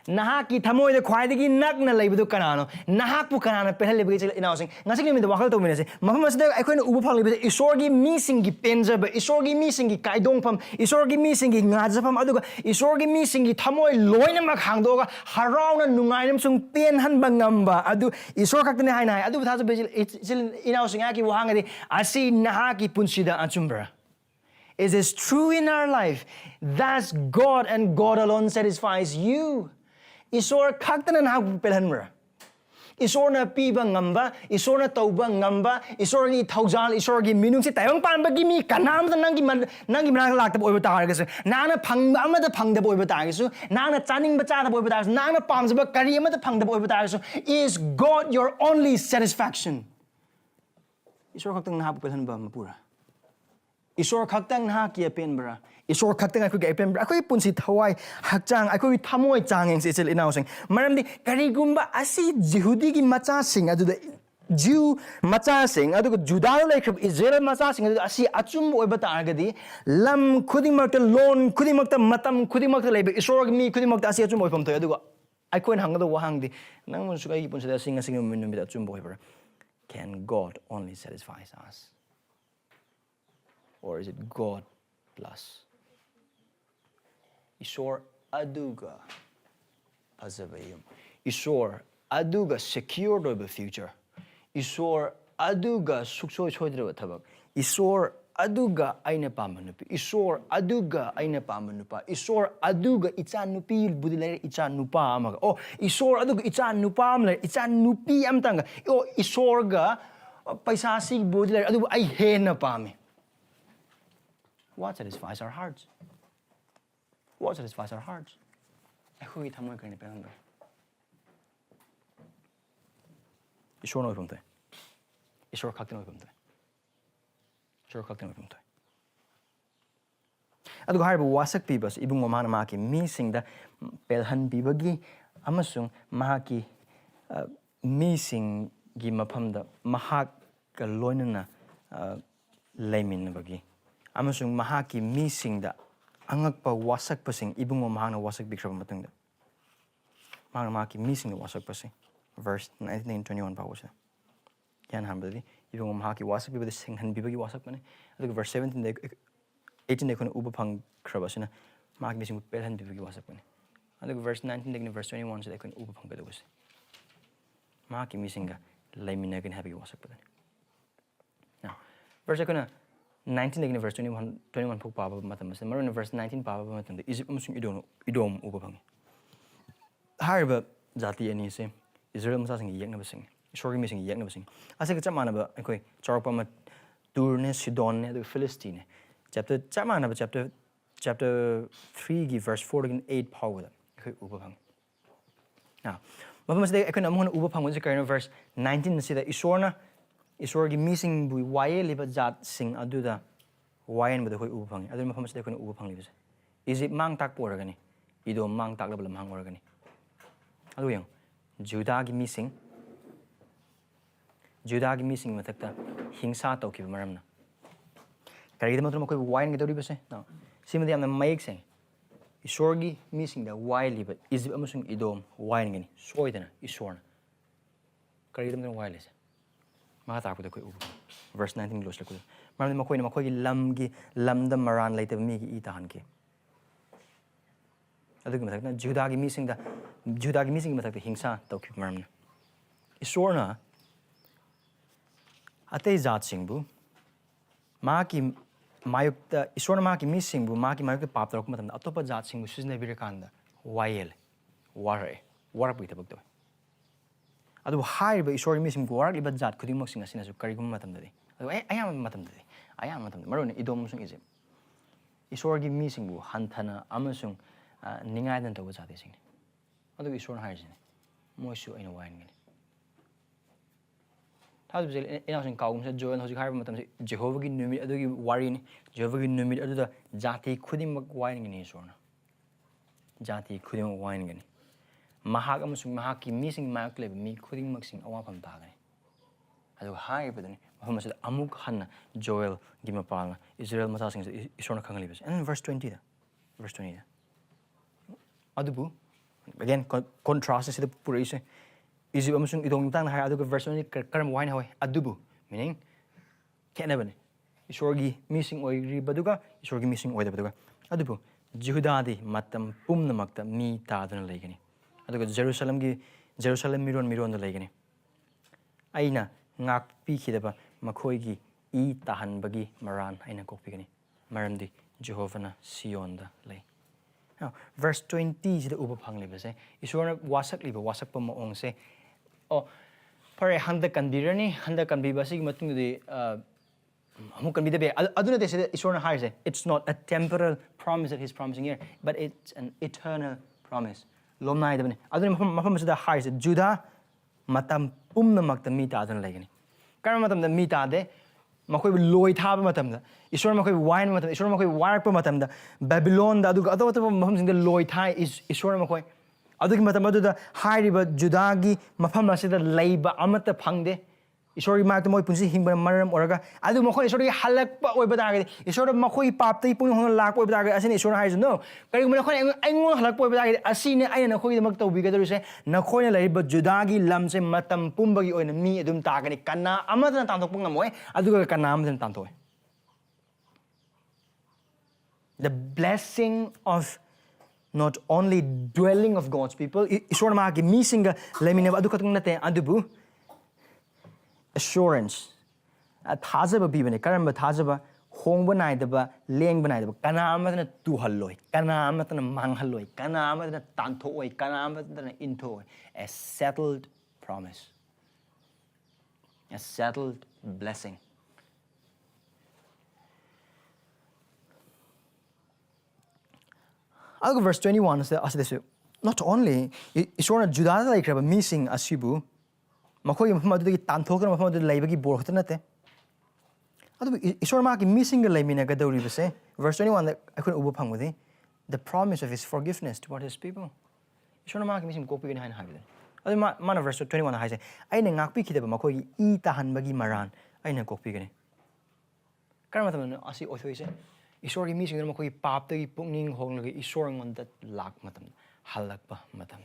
[SPEAKER 1] Nahaki thamoy the khwaidagi nakna leibudu kanano nahakpu kanana pelhalibagi chil inausing ngasing mi the wakal to minase mafamasda aikoina ubu phangli Esorgi meesinggi penjaba Esorgi meesinggi kaidongpham Esorgi meesinggi ngajapam aduga Esorgi meesinggi thamoy loinamak hangdoga harauna nungainam sung penhanba ngamba adu Esor khaktane haina adu thaja chil inausing aki wahangadi asi nahaki punsida achumbra. Is this true in our life? That's God and God alone satisfies you. Esor khaktanan hak pelhanmra. Esorna piba ngamba, Esorna tauba ngamba, Esorgi thaujal, Esorgi meenungsi tayong panbagi mi kanamda nangi manang lakta oiba targesu, nana phang amada phangda oiba targesu, nana chaning bachada oiba targesu, nana pamsaba kari amada phangda oiba targesu. Is God your only satisfaction? Esor khaktang nahapu pelhanba mapura. Esor khaktang nahaki apenbara. Esor khaktang aku ga apenbara. Aku punsi thawai hakchang aku thamoi changeng se chel inausing. Maramdi karigumba asi Jehudi gi macha sing adu Jew macha sing adu Judah like Israel macha sing adu asi achum oiba targadi lam khudingmakta lon khudingmakta matam khudingmakta lebe Esor gi mi khudingmakta asi achum oipam thoy adu aikoin hangada wahangdi nang mun sukai punsi da sing minum da achum boibara. Can God only satisfy us? Or is it God plus? Esor aduga azabayum. Esor aduga secured over future. Esor aduga suksoi choidra thabak. Esor aduga aina pamanupi. Esor aduga aina pamanupa. Esor aduga icha nupi budilere icha nupa amaga. Oh, Esor aduga icha nupa amle icha nupi amtanga. Oh, Esor ga paisasi budilere aduga ai hena pame. What satisfies our hearts? What satisfies our hearts? Eikhoigi thamoi karne pelanga. Esor no pamte. Esor khakte no pamte. Esor khakte no pamte. Aduga harba wasakpire ibung Esorna Mahakki meesingda Pelhanbibagi amasung Mahakki meesinggi maphamda mahak ka loinana leiminbagi amasung Mahakki meesingda angakpa wasakpasing ibung Mahakna wasakbikraba matungda Esorna Mahakki meesingda wasakpasing verse 19-21 pawasa yan hambadi ibung Mahakki wasakpire Pelhanbibagi wasak bane aduga verse 18 de kono uba phang khrabasina Mahakki meesing Pelhanbibagi wasak bane aduga verse 19 de verse 21 de kono uba phang bedugase Mahakki meesinga leiminagan happy wasak bane now verse kono 19 de verse 21 phok pa ba matam se maron verse 19 pa ba matam de Egypt amasung idom uba phang harba jati ani se Israel masa sing yekna basing Esorgi meesing yekna basing ase ka chamana ba akoi chorpa ma Turne Sidon ne the Philistine chapter chamana ba chapter 3 gi verse 4 to 8 power akoi uba phang now mapam se akoi amon uba phang was ka verse 19 se da Esorgi meesing bui waye liba jat sing aduda wayen ba akoi uba phang adu mapam se akoi uba phang libase is it mang tak poragani ido mang tak la mang oragani adu yang Judah gi meesing matakta hingsa tawkiba maramna karida matrum akoi wine gedori base now simadi amna mayek sing Esorgi meesing da wily but is amasung idom wine gani soidana Esorna karida matrum wireless ma ta ko de koi verse 19 close la ko maram makoi gi lamda maran laita mi gi ita hanke adugi matakna Judah gi meesing matakta hingsa tawkiba maramna Esorna atei jat singbu Mahakki mayukta Esorna Mahakki meesingbu Mahakki mayukta pap tarok matamda atopa jat singbu sujna birakanda wayel warak bi tabak to adu haiba Esorgi meesing warak iba jat khudingmak sing asina su karigum matamda de adu ayam matamda maron idom sung Egypt Esorgi meesingbu hanthana amasung ningai dan tawa jati sing adu Esorna haijine moisu aina wain gani Thadu jel inausing kaum se joel hoji harba matam se Jehovah gi numit adugi wari ni Jehovah gi numit aduda jati khudimmak wain gani Esorna jati khudimmak wain gani mahak amasung Mahakki meesing mayak lebe mi khudimmak sing awapam ta gani adu harba dani mafam se amuk hanna joel gi mapalna Israel masa sing Esorna khangali bes and verse 20 adubu again contrast se the pura se Egypt amasung idong tang na aduga verse 1 karam wine hoy adubu meaning kenabane Esorgi meesing oi ribaduga Esorgi meesing oi dabaduga adubu Judah di matam pumna makta mi ta duna legani aduga Jerusalem miron da legani aina ngak pi khidaba makhoigi I tahanbagi maran aina kokpigani maramdi Jehovah na Sion da lei now verse 20 sida uba phang liba se Esorna wasak pa maong se oh pare handa kanbirani handa kanbiba sig matung di amu kanbida be aduna de se Esorna haise it's not a temporal promise that he's promising here but it's an eternal promise Lomnaidana aduna mafam se da haise Judah matam pumna makta mi ta aduna legani karma matam da mi ta de makoi loi thaba matam da Esorna makoi wine matam Esorna makoi warak pa matam da Babylon da aduga adawa mafam sing da loi thai is Esorna makoi adugi matam aduda hairiba Judagi mafam asida leiba amata phangde Esorgi mak moi punsi hingba maram oraga adu makoi Esorgi halakpa oiba dagadi Esor makoi paptai pung hong lak oiba dagadi asina Esorna haise no kari mo nakoi aingon halakpa oiba dagadi asina aina nakoi mak tawbi gadru se nakoi na leiba Judagi lamse matam pumbagi oina mi adum tagani kana amata tantok pung amoy aduga kana amata tantoy the blessing of not only dwelling of God's people Esorna Mahakki meesingga lemina adu katung nate adubu assurance thazaba bibane karamba thazaba hongba naidaba lengba naidaba kana amatna tu halloi kana amatna mang halloi kana amatna tanthoi kana amatna inthoi a settled promise a settled blessing I'll go verse 21 as this not only Esorna Judah like raba meesing asibu makoi mafam adu tanthokna mafam adu leibagi bor khata nate adu Esorna Mahakki meesingga leimina gadori base verse 21 that I couldn't ubu phangwadi the promise of his forgiveness toward his people Esorna Mahakki meesing kopi gani hain habide adu mana verse 21 haise aina ngakpi khidaba makoi I tahanbagi maran aina kopi gani karma tamna asi othoise Esorgi meesing makoi paptagi pungning honglagi Esor ngonda lak matam halakpa matam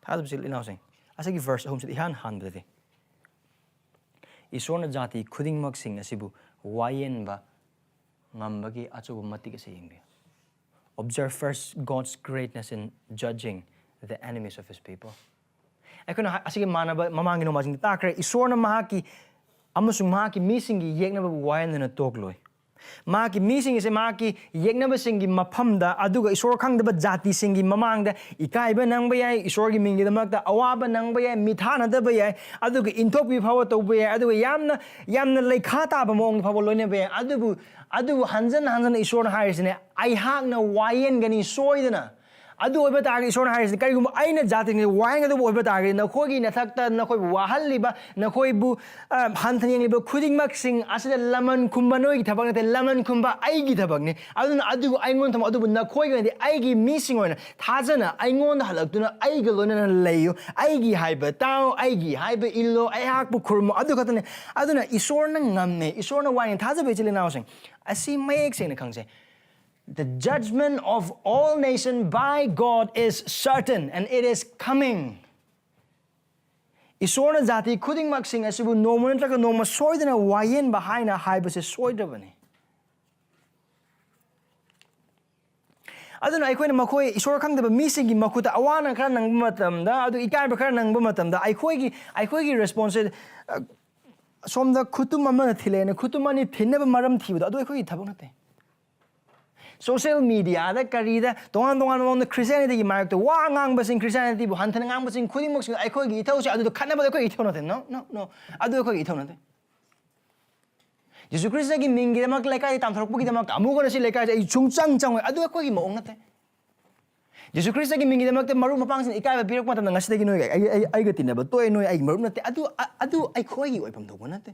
[SPEAKER 1] Thadu sil inausing asagi verse home sit ihan han bade Esorna jati khuding mak sing asibu wayen ba ngambagi achubu mati ke saying observe first God's greatness in judging the enemies of his people akona asigi manaba mamangin no majing takre Esorna Mahakki amasung Mahakki meesinggi yeknaba wayan na tokloi Mahakki meesing is Mahakki yeknaba singi maphamda aduga Esor khangdaba jati singi mamangda ikaiba nangba yai Esorgi minggidamakta awaba nangba yai mithanadaba yai aduga intokpi phawa tawba yai aduga yamna leikha taba mong phawa loinaba yai adubu hanjan Esorna haisine aihakna wayen gani soidana adu oiba tagi Esorna haisine karigum aina jati ni wayen adu oiba tagi nakhogi nathakta nakhoi wahalliba nakoi bu hanthanyeng liba khudingmak sing asida laman khumba noi gi thabak nate laman khumba ai gi thabak ni aduna adu aingon tham adu nakhoi gi ai gi meesing oina thajana aingon halaktuna ai gi loina leyo ai gi haiba taw ai gi haiba illo ai hak bu khurmo adu khatane aduna Esorna ngamme Esorna wayen thajabe chile nausing asi mayek sing na khangse the judgment of all nations by God is certain and it is coming. Esorna jati khuding mak sing asibu nomon taka noma soidana wayen bahaina haibase soidabani. Aduna aikoina makoi Esor khangdaba meesinggi makuta awana khara nangba matamda adu ikaiba khara nangba matamda aikoigi response somda khutum amana thilene khutumani thinaba maram thibada adu aikoigi thabak nate social media da karida dongan on Christianity gi mark to wa ngang basing Christianity bu hanthana ngang basing khuding mok sing akhoi gi ithau adu khanna ba akhoi ithau na no adu akhoi ithau na Jesus Christ gi mingi mak lekai tam throk bu gi mak amu gona si lekai ai chungchang chang adu akhoi gi mong na te Jesus Christ gi mingi mak te maru mapang sin ikai ba birak matam ngasi de gi noi ai ga tinna ba toy noi ai maru na te adu akhoi gi oipam do na te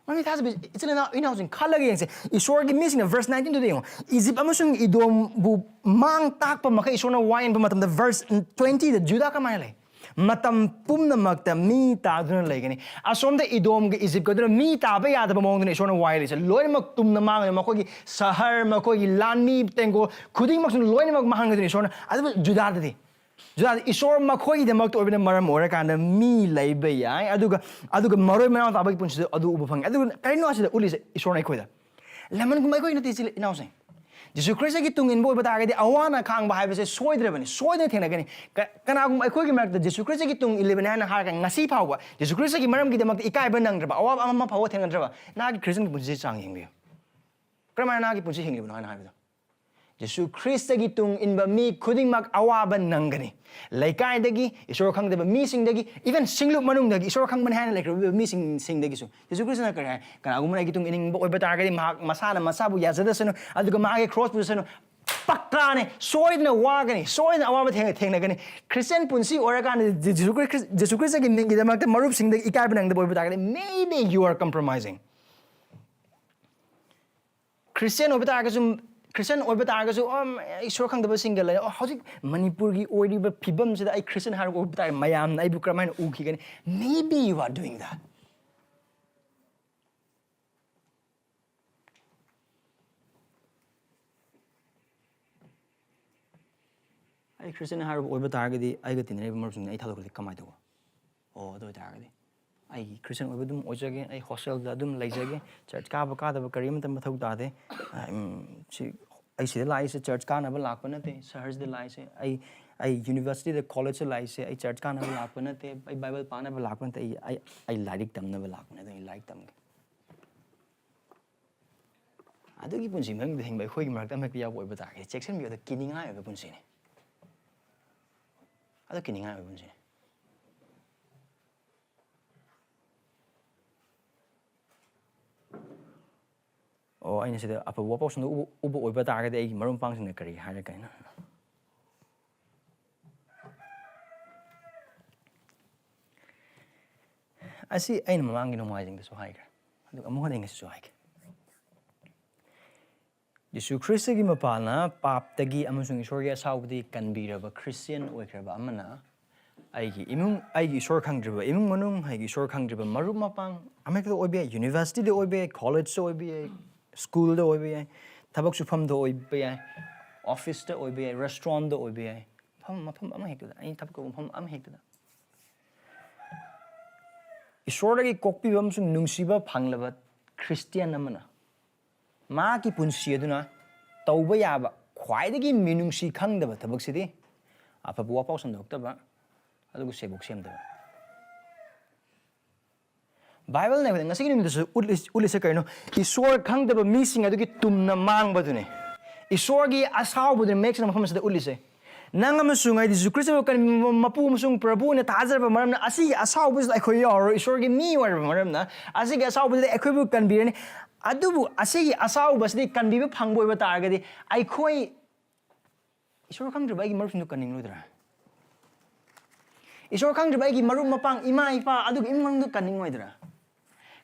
[SPEAKER 1] Mami thas it's in housing color yang se Esorgi meesing verse 19 today Egypt amasung idom bu mang tak pa maka Esorna wayan pa matam the verse 20 the Judah ka manale matam pumna makta mi ta dun legani asom the idom ge Egypt ko mi ta ba ya da mong dun Esorna wayan se loin mak tum na mang ma ko gi sahar ma ko gi lanmi tengo khuding mak sun loin mak mahang dun Esorna adu Judah de Judah Esor makoi de mak to obina maram ora kana mi leiba yai aduga maroi mana ta bagi punsi adu ubu phang adu kaino asida ulise Esor nai khoida lemon kumai koi nati sil inausing Jesus Christ gi tungin bo bata ga di awana khang ba haibe se soidrebani soidne thena gani kana gum akhoi gi mak da Jesus Christ gi tung 11 hana har ka ngasi phawba Jesus Christ gi maram gi de mak ikai ba nang draba awa ama phawa thengan draba na gi Christian gi punsi chang yeng bi krama na gi punsi hing li na haibe Jesu Christagi tung inba mi khudingmak awaba nangani. Laikai Esor khangdaba meesingdagi even singlup manungdagi Esor khangban hana like meesingdagi su. Jesu Christ na kara kana agumana gitung ining oiba targadi masana masabu yazadasano aduga maage cross pusano pakkane soidna wagani soidna awaba thengnagani Christian punsi oragan Jesu Christ gi ningidamak marup singdagi ikai banangda oiba targadi maybe you are compromising. Christian oiba targasum Christian oiba targasu Esor khangdaba single lai hojik Manipur gi oiriba phibam sida ai Christian har oiba tar mayam ai bu kramaina ukigani maybe you are doing that. I Christian har oiba targadi ai ga tinai marusung ai thalokli kamai do do targadi ai Christian oiba dum ojage ai hostel da dum laijage church ka ba da karim tam thau da de I see the lies church ka na ba lak pa te church the lies I university the college lies I church ka na ba lak pa te I bible pa na ba lak pa te I like tam na ba lak pa te like tam adu gi punsi mang thing bai khoi gi marak tam mek ya boi ba ta ke section bi da kining ai ba punsi ne adu kining ai ba punsi I said, "Apa wapa usung ubu oiba targa de marum pang sing kari hara kaina." Asi ay na mamangin ng mga jing so hiker. Adu amuha na so hike. Jesu Christ gi mapana pap tagi amasung Esorgi asawdi kanbira ba Christian oikraba amana ai gi imung ai gi Esor khangdriba imung manung ai gi Esor khangdriba marum mapang amek do oibe university de oibe college so oibe school da oiba tabak sufam da oiba office da oiba restaurant da oiba pham ama hekda ai tabak ko pham am hekda Esor gi kokpi bam sung nungsiba phanglaba Christian amana ma ki punsi aduna tauba yaba khwaidagi minungsi khangdaba tabak sidi apa buwa pau san doktaba adugu sebok semda Bible na ngasi ni misu ulisa kaino Esor khangdaba meesing adugi tumna mangbadune Esorgi asawbudune makes na mafam sada ulise nang amasung ai Jesu Christ kan mapu amasung Prabhu na thajarba maramna asi asawbus aikhoi yaro Esorgi mi warba maramna asi ga asawbus aikhoi kan birani adubu asi asawbus di kan biba phangbo ba targadi aikhoi Esor khangdaba gi marup kan ningludra Esor khangdaba gi marup mapang ima ipa adugi imang kan ningoidra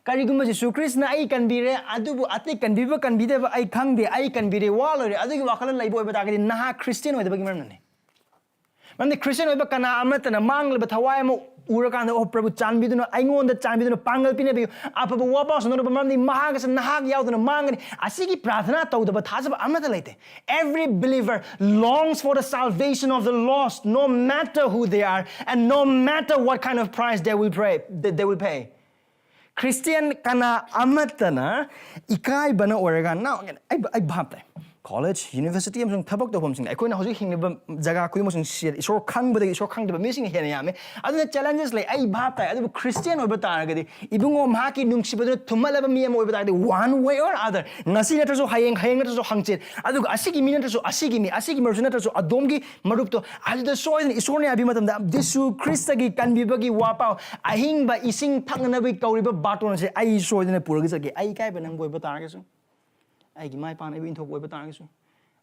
[SPEAKER 1] Karigumba Jesu Christ na ai kan bire adubu ate kan biba kan bideba ai khangde ai kan bire walore adugi wakalan laibo ba tagadi na Christian oida bagi marnane Mande Christian oiba kana amatana mangleba thawai mo urakanda o Prabhu chanbiduna aingonda chanbiduna pangal pinabi apabu wapa sono ba mamni mahaga nahag yauduna mangani asigi prathana tawdaba thajaba amata laite every believer longs for the salvation of the lost no matter who they are and no matter what kind of price they will pay Christian kana amatana ikai bana oregan now I bhaptai college university amsung thabak do bomsing akoina hoji hingiba jaga koi mosung Esor khangba Esor khangba meesing hena yame aduna challenges like ai bhaptai adu Christian oiba taragadi ibungo mahaki nungsibadu thumalaba mi am oiba taragadi one way or other ngasi nataso hayeng nataso hangchet adu asigi mi nataso asigi marsu nataso adomgi marupto adu soiden Esor ne abi matamda Jesu Christ gi kanbibagi wapau ahingba ising thangnabi kauriba baton se ai soiden puragi sake ai kai banang oiba taragasu I give my pan every into oiba targasu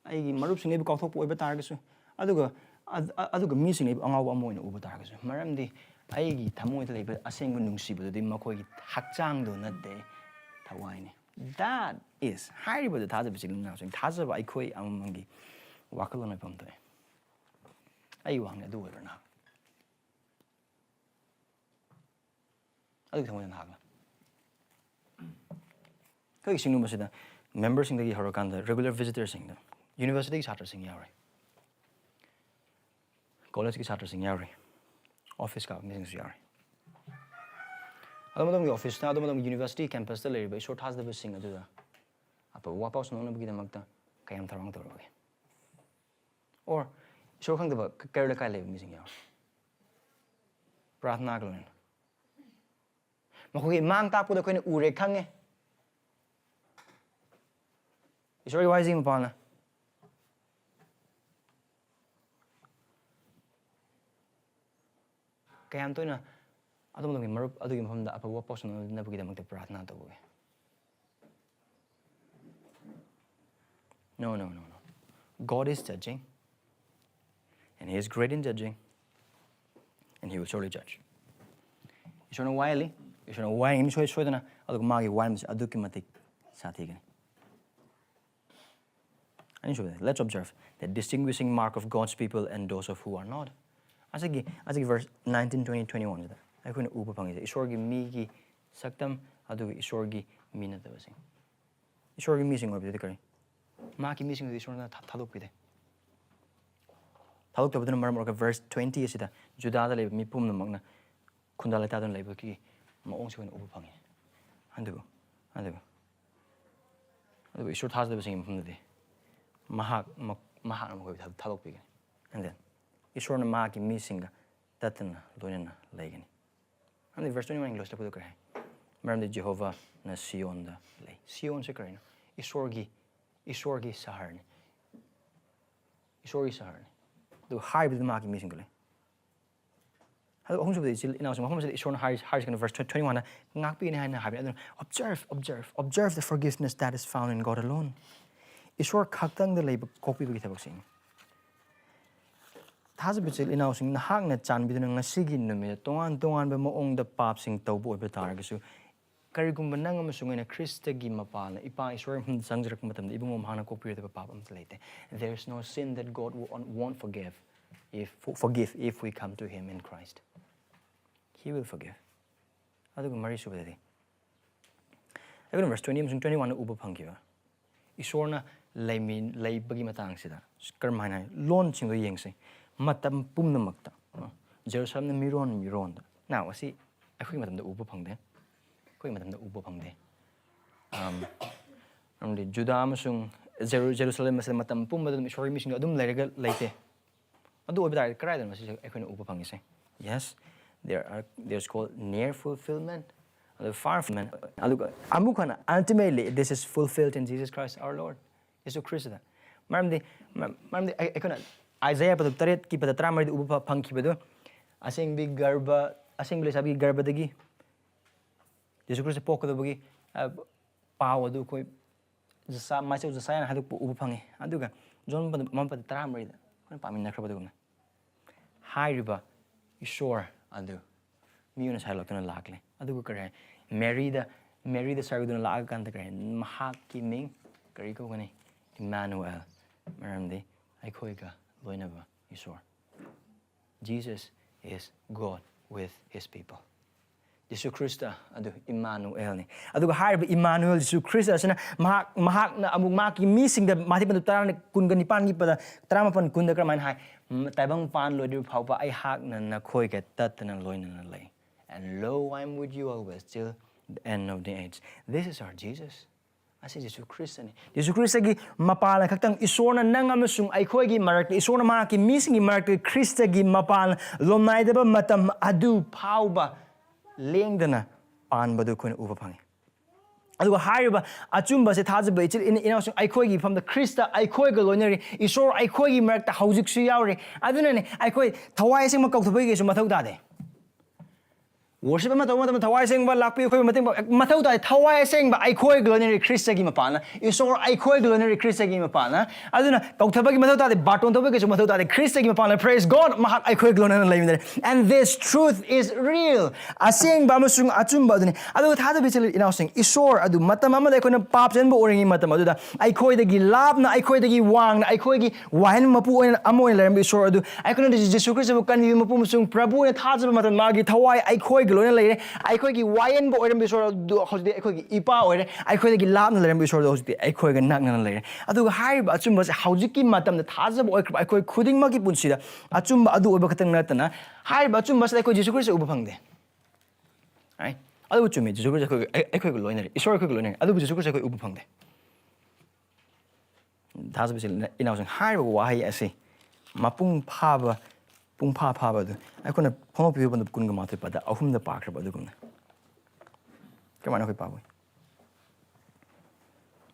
[SPEAKER 1] I give marup sing every kauthok oiba targasu aduga meesing eb angaw amoina uba targasu maramdi I gi thamoi da leba asengba nungsiba de makoi gi hakchang do natte thawaine that is hairiba da thajaba sing na sing thajaba aikoi amangi wakalona pamtai ai wangna do oiba na adu thamoi na haga kai sing numba sida members in the Harokanda, regular visitors in the university charter sing yari. College charter sing yari. Office ka missing yari. Adamodam office na adamodam university campus the lady by short has the sing adu da. Apa wapaus no bagi damagta kayam tharang toroge. Or short khang the Kerala kai live missing yari. Prathna glen. Makogi mang ta pu da koine ure khange. Esorgi wising upon kayam toina adum dong marup adu gi mafamda apa wa personal na bugi damak te pratna to bugi no God is judging and he is great in judging and he will surely judge Esorna waili Esorna wai in shoy dana adu magi wai adu ki matik sathi gani let's observe the distinguishing mark of God's people and those of who are not. Asagi verse 19, 20, 21 is that. I couldn't upa pangisa. Esorgi migi saktam adu esorgi mina tabasing. Esorgi meesing or bidikari. Maki meesing with Esorna taluk bide. Taluk tabadun maram or verse 20 is that Judah le mi pum namagna kundala tadun le baki maong si upa pangi. Andu Esor has the basing from the day. Mahak Mahak taluk big. And then Esorna Mahakki meesingga tatana loinana leigani. And the verse 21 English to put okay. Maram de Jehovah na Sion da lei. Sion se karino. Esorgi saharni. Esorgi saharni. Do high with the Mahakki meesingga lei. Hado hom sabde sil ina hom sabde Esorna high in verse 21 ngakpi ni na habi. Observe the forgiveness that is found in God alone. Esor khaktang the labor copy bagi tabak sing. Thas bichil inaw sing nahak na chan bidun nga sigin numi tongan ba moong da pap sing tawbo ba tar gasu karigum banang amasung ina Krista gi mapal na ipa Esor sangjarak matam ibung hana copy da pap am tlete. There is no sin that God won't forgive if we come to him in Christ. He will forgive. Adu mari subade. Even verse 20 and 21 uba pangkiwa. Esorna lay bagi matang sida karmana launching the yengse matam pumna makta Jerusalem na miron now asi akhui matam da uba phangde koi matam da uba phangde the Judah amasung Jerusalem mas matam pum madam Esor meesing adum layraga layte adu obida krai dan masi akhui uba phangise yes there's called near fulfillment the far from man. Amukana ultimately this is fulfilled in Jesus Christ our Lord. Yesu Christa. Maram I cannot Isaiah pada taret ki pada tramar di upa pangki pada asengbi garba asengbi sabi garba dagi. Yesu Christa poko bagi pawa du koi jasa masuk jasa na hadu upa pangi. Aduga John pada mam pada tramar ida. Kan pamin nakra pada guna. Hai riba Esor adu. Miyunas halok na lakle. Adu kare Mary the sarguduna laag kanta kare Mahakki ming kari ko gani Emmanuel maram de Eikhoigi loinaba Esor. Jesus is God with his people. Jesu Christa adu Emmanuel ni. Adu harba Emmanuel Jesu Christa sana mahak na amung maki meesingda Matik Mangal taran kun gani pan gi pada tramapan kun da kramai hai taibang pan lo di phaupa ai hak na khoi ke tat na loina lei. And lo, I'm with you always till the end of the age. This is our Jesus. I say Jesus Christ. Jesus Christ gi mapala kaktang Esorna nang amasung Eikhoigi marak Esorna Mahakki meesinggi marak Krista gi mapala Lomnaidana matam adu pauba lengdana pan badu kun upa pangi. Adu hariba achumba se thajaba ichil in amasung Eikhoigi from the Krista Eikhoigi loinari Esor Eikhoigi marak ta haujik su yauri aduna ne Eikhoigi thawai sing makau thobagi su mathau dade. Worship Thawai Asengba Lakpi Matau Thawai Asengba Eikhoigi Glonary Krista Gimapana, Esor Eikhoigi Glonary Krista Gimapana, Aduna Kautabagi Matota, the Baton Tobaki Matota, the Krista Gimapana, praise God, Mahak Eikhoigi Glonary. And this truth is real. Aseng Bamasung Achumba, Adu Hadabitil in Ausing, Esor Adu Matamama, they couldn't pop and boring in Matamaduda, Eikhoigi Labna, Eikhoigi Wang, Eikhoigi Wahan Mapu and Amo and Esor Adu, I couldn't just Christopher Kan Mapumsung Prabu and Hazamagi Thawai Eikhoigi. Eikhoigi wayan bo oiram bisor do hosde Eikhoigi ipa oire Eikhoigi labna leram bisor do hosde Eikhoigi nakna leire adu haiba achumba haujiki matam da thajab oikra Eikhoigi khuding magi punsida achumba adu oiba khatang natana haiba achumba sa Eikhoigi Jesus Christ uba phangde right adu chumi Jesus Christ Eikhoigi loinari Esor Eikhoigi loinari adu Jesus Christ Eikhoigi uba phangde thajab sil inausang haiba wahi ase mapung phaba Pung pa do. I couldn't pump you on the Kungamati, but the Ahum the Parker by the Guna. Come on, Pabu.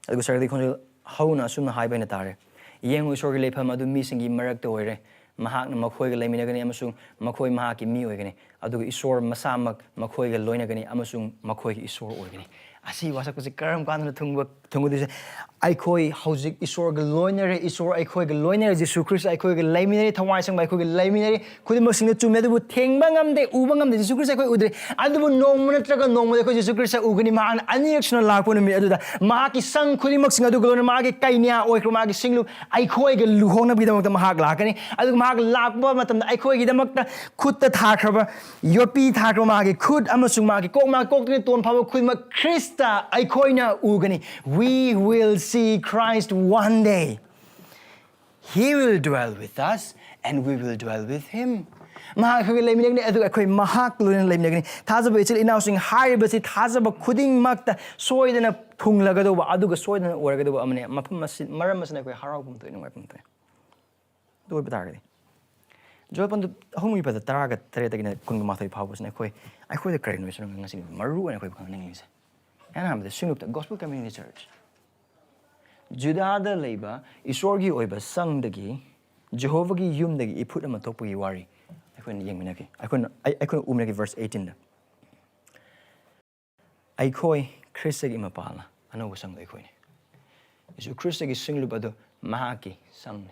[SPEAKER 1] I was certainly how na sum high benetare. Yang was sorely Pamadu Meesinggi Meraktoire, mahakna makhoi ga leiminagani amasung makhoi mahaki mi oigani aduga Esor masamak makhoi ga loinagani amasung makhoi ga Esor oigani asi wasak pasi karam kanna thunggu dise Eikhoigi hojik Esor ga loinare Esor Eikhoigi ga loinare Jesus Christ Eikhoigi ga leiminari thawai sangba Eikhoigi ga leiminari khudimok singna chume adubu thengba ngamde uba ngamde Jesus Christ Eikhoigi udre adubu nongma natraga nongma Eikhoigi Jesus Christ ugani ma anirksna lakpo numi aduda mahaki sang khudimok singa aduga lona mahaki kainya oikro mahaki singlu Eikhoigi ga luhona bidamakta mahak lakani aduga mahak lakba matamda Eikhoigi damakta khutta thakraba yopi thakraba mahaki khud amasung mahaki kok ma kok ni ton phaba khudma Krista Eikhoina ugani we will see Christ one day. He will dwell with us and we will dwell with him. Mahak leiminagni adu Eikhoigi mahak loina leiminagni thazaba ichil inausing haribasi thazaba khuding makta soidana thunglagadoba aduga soidana oragadoba amane mafam maram masna Eikhoigi haraogum to ingai pum to do betagadi jopan homi pada taraga tretagina kungma thoi phawusna Eikhoigi the crane mission ngasi maru and Eikhoigi khangning and I'm the Sunup, the Gospel Community Church. Judada Leba, Esorgi oiba sang dagi, Jehovah gi yum dagi, I put them a topu wari. I couldn't young minaki. I couldn't umnaki verse 18. Eikhoigi Christag imapala. I know what sang Eikhoigi. So Christag is sing lubado Mahakki sang.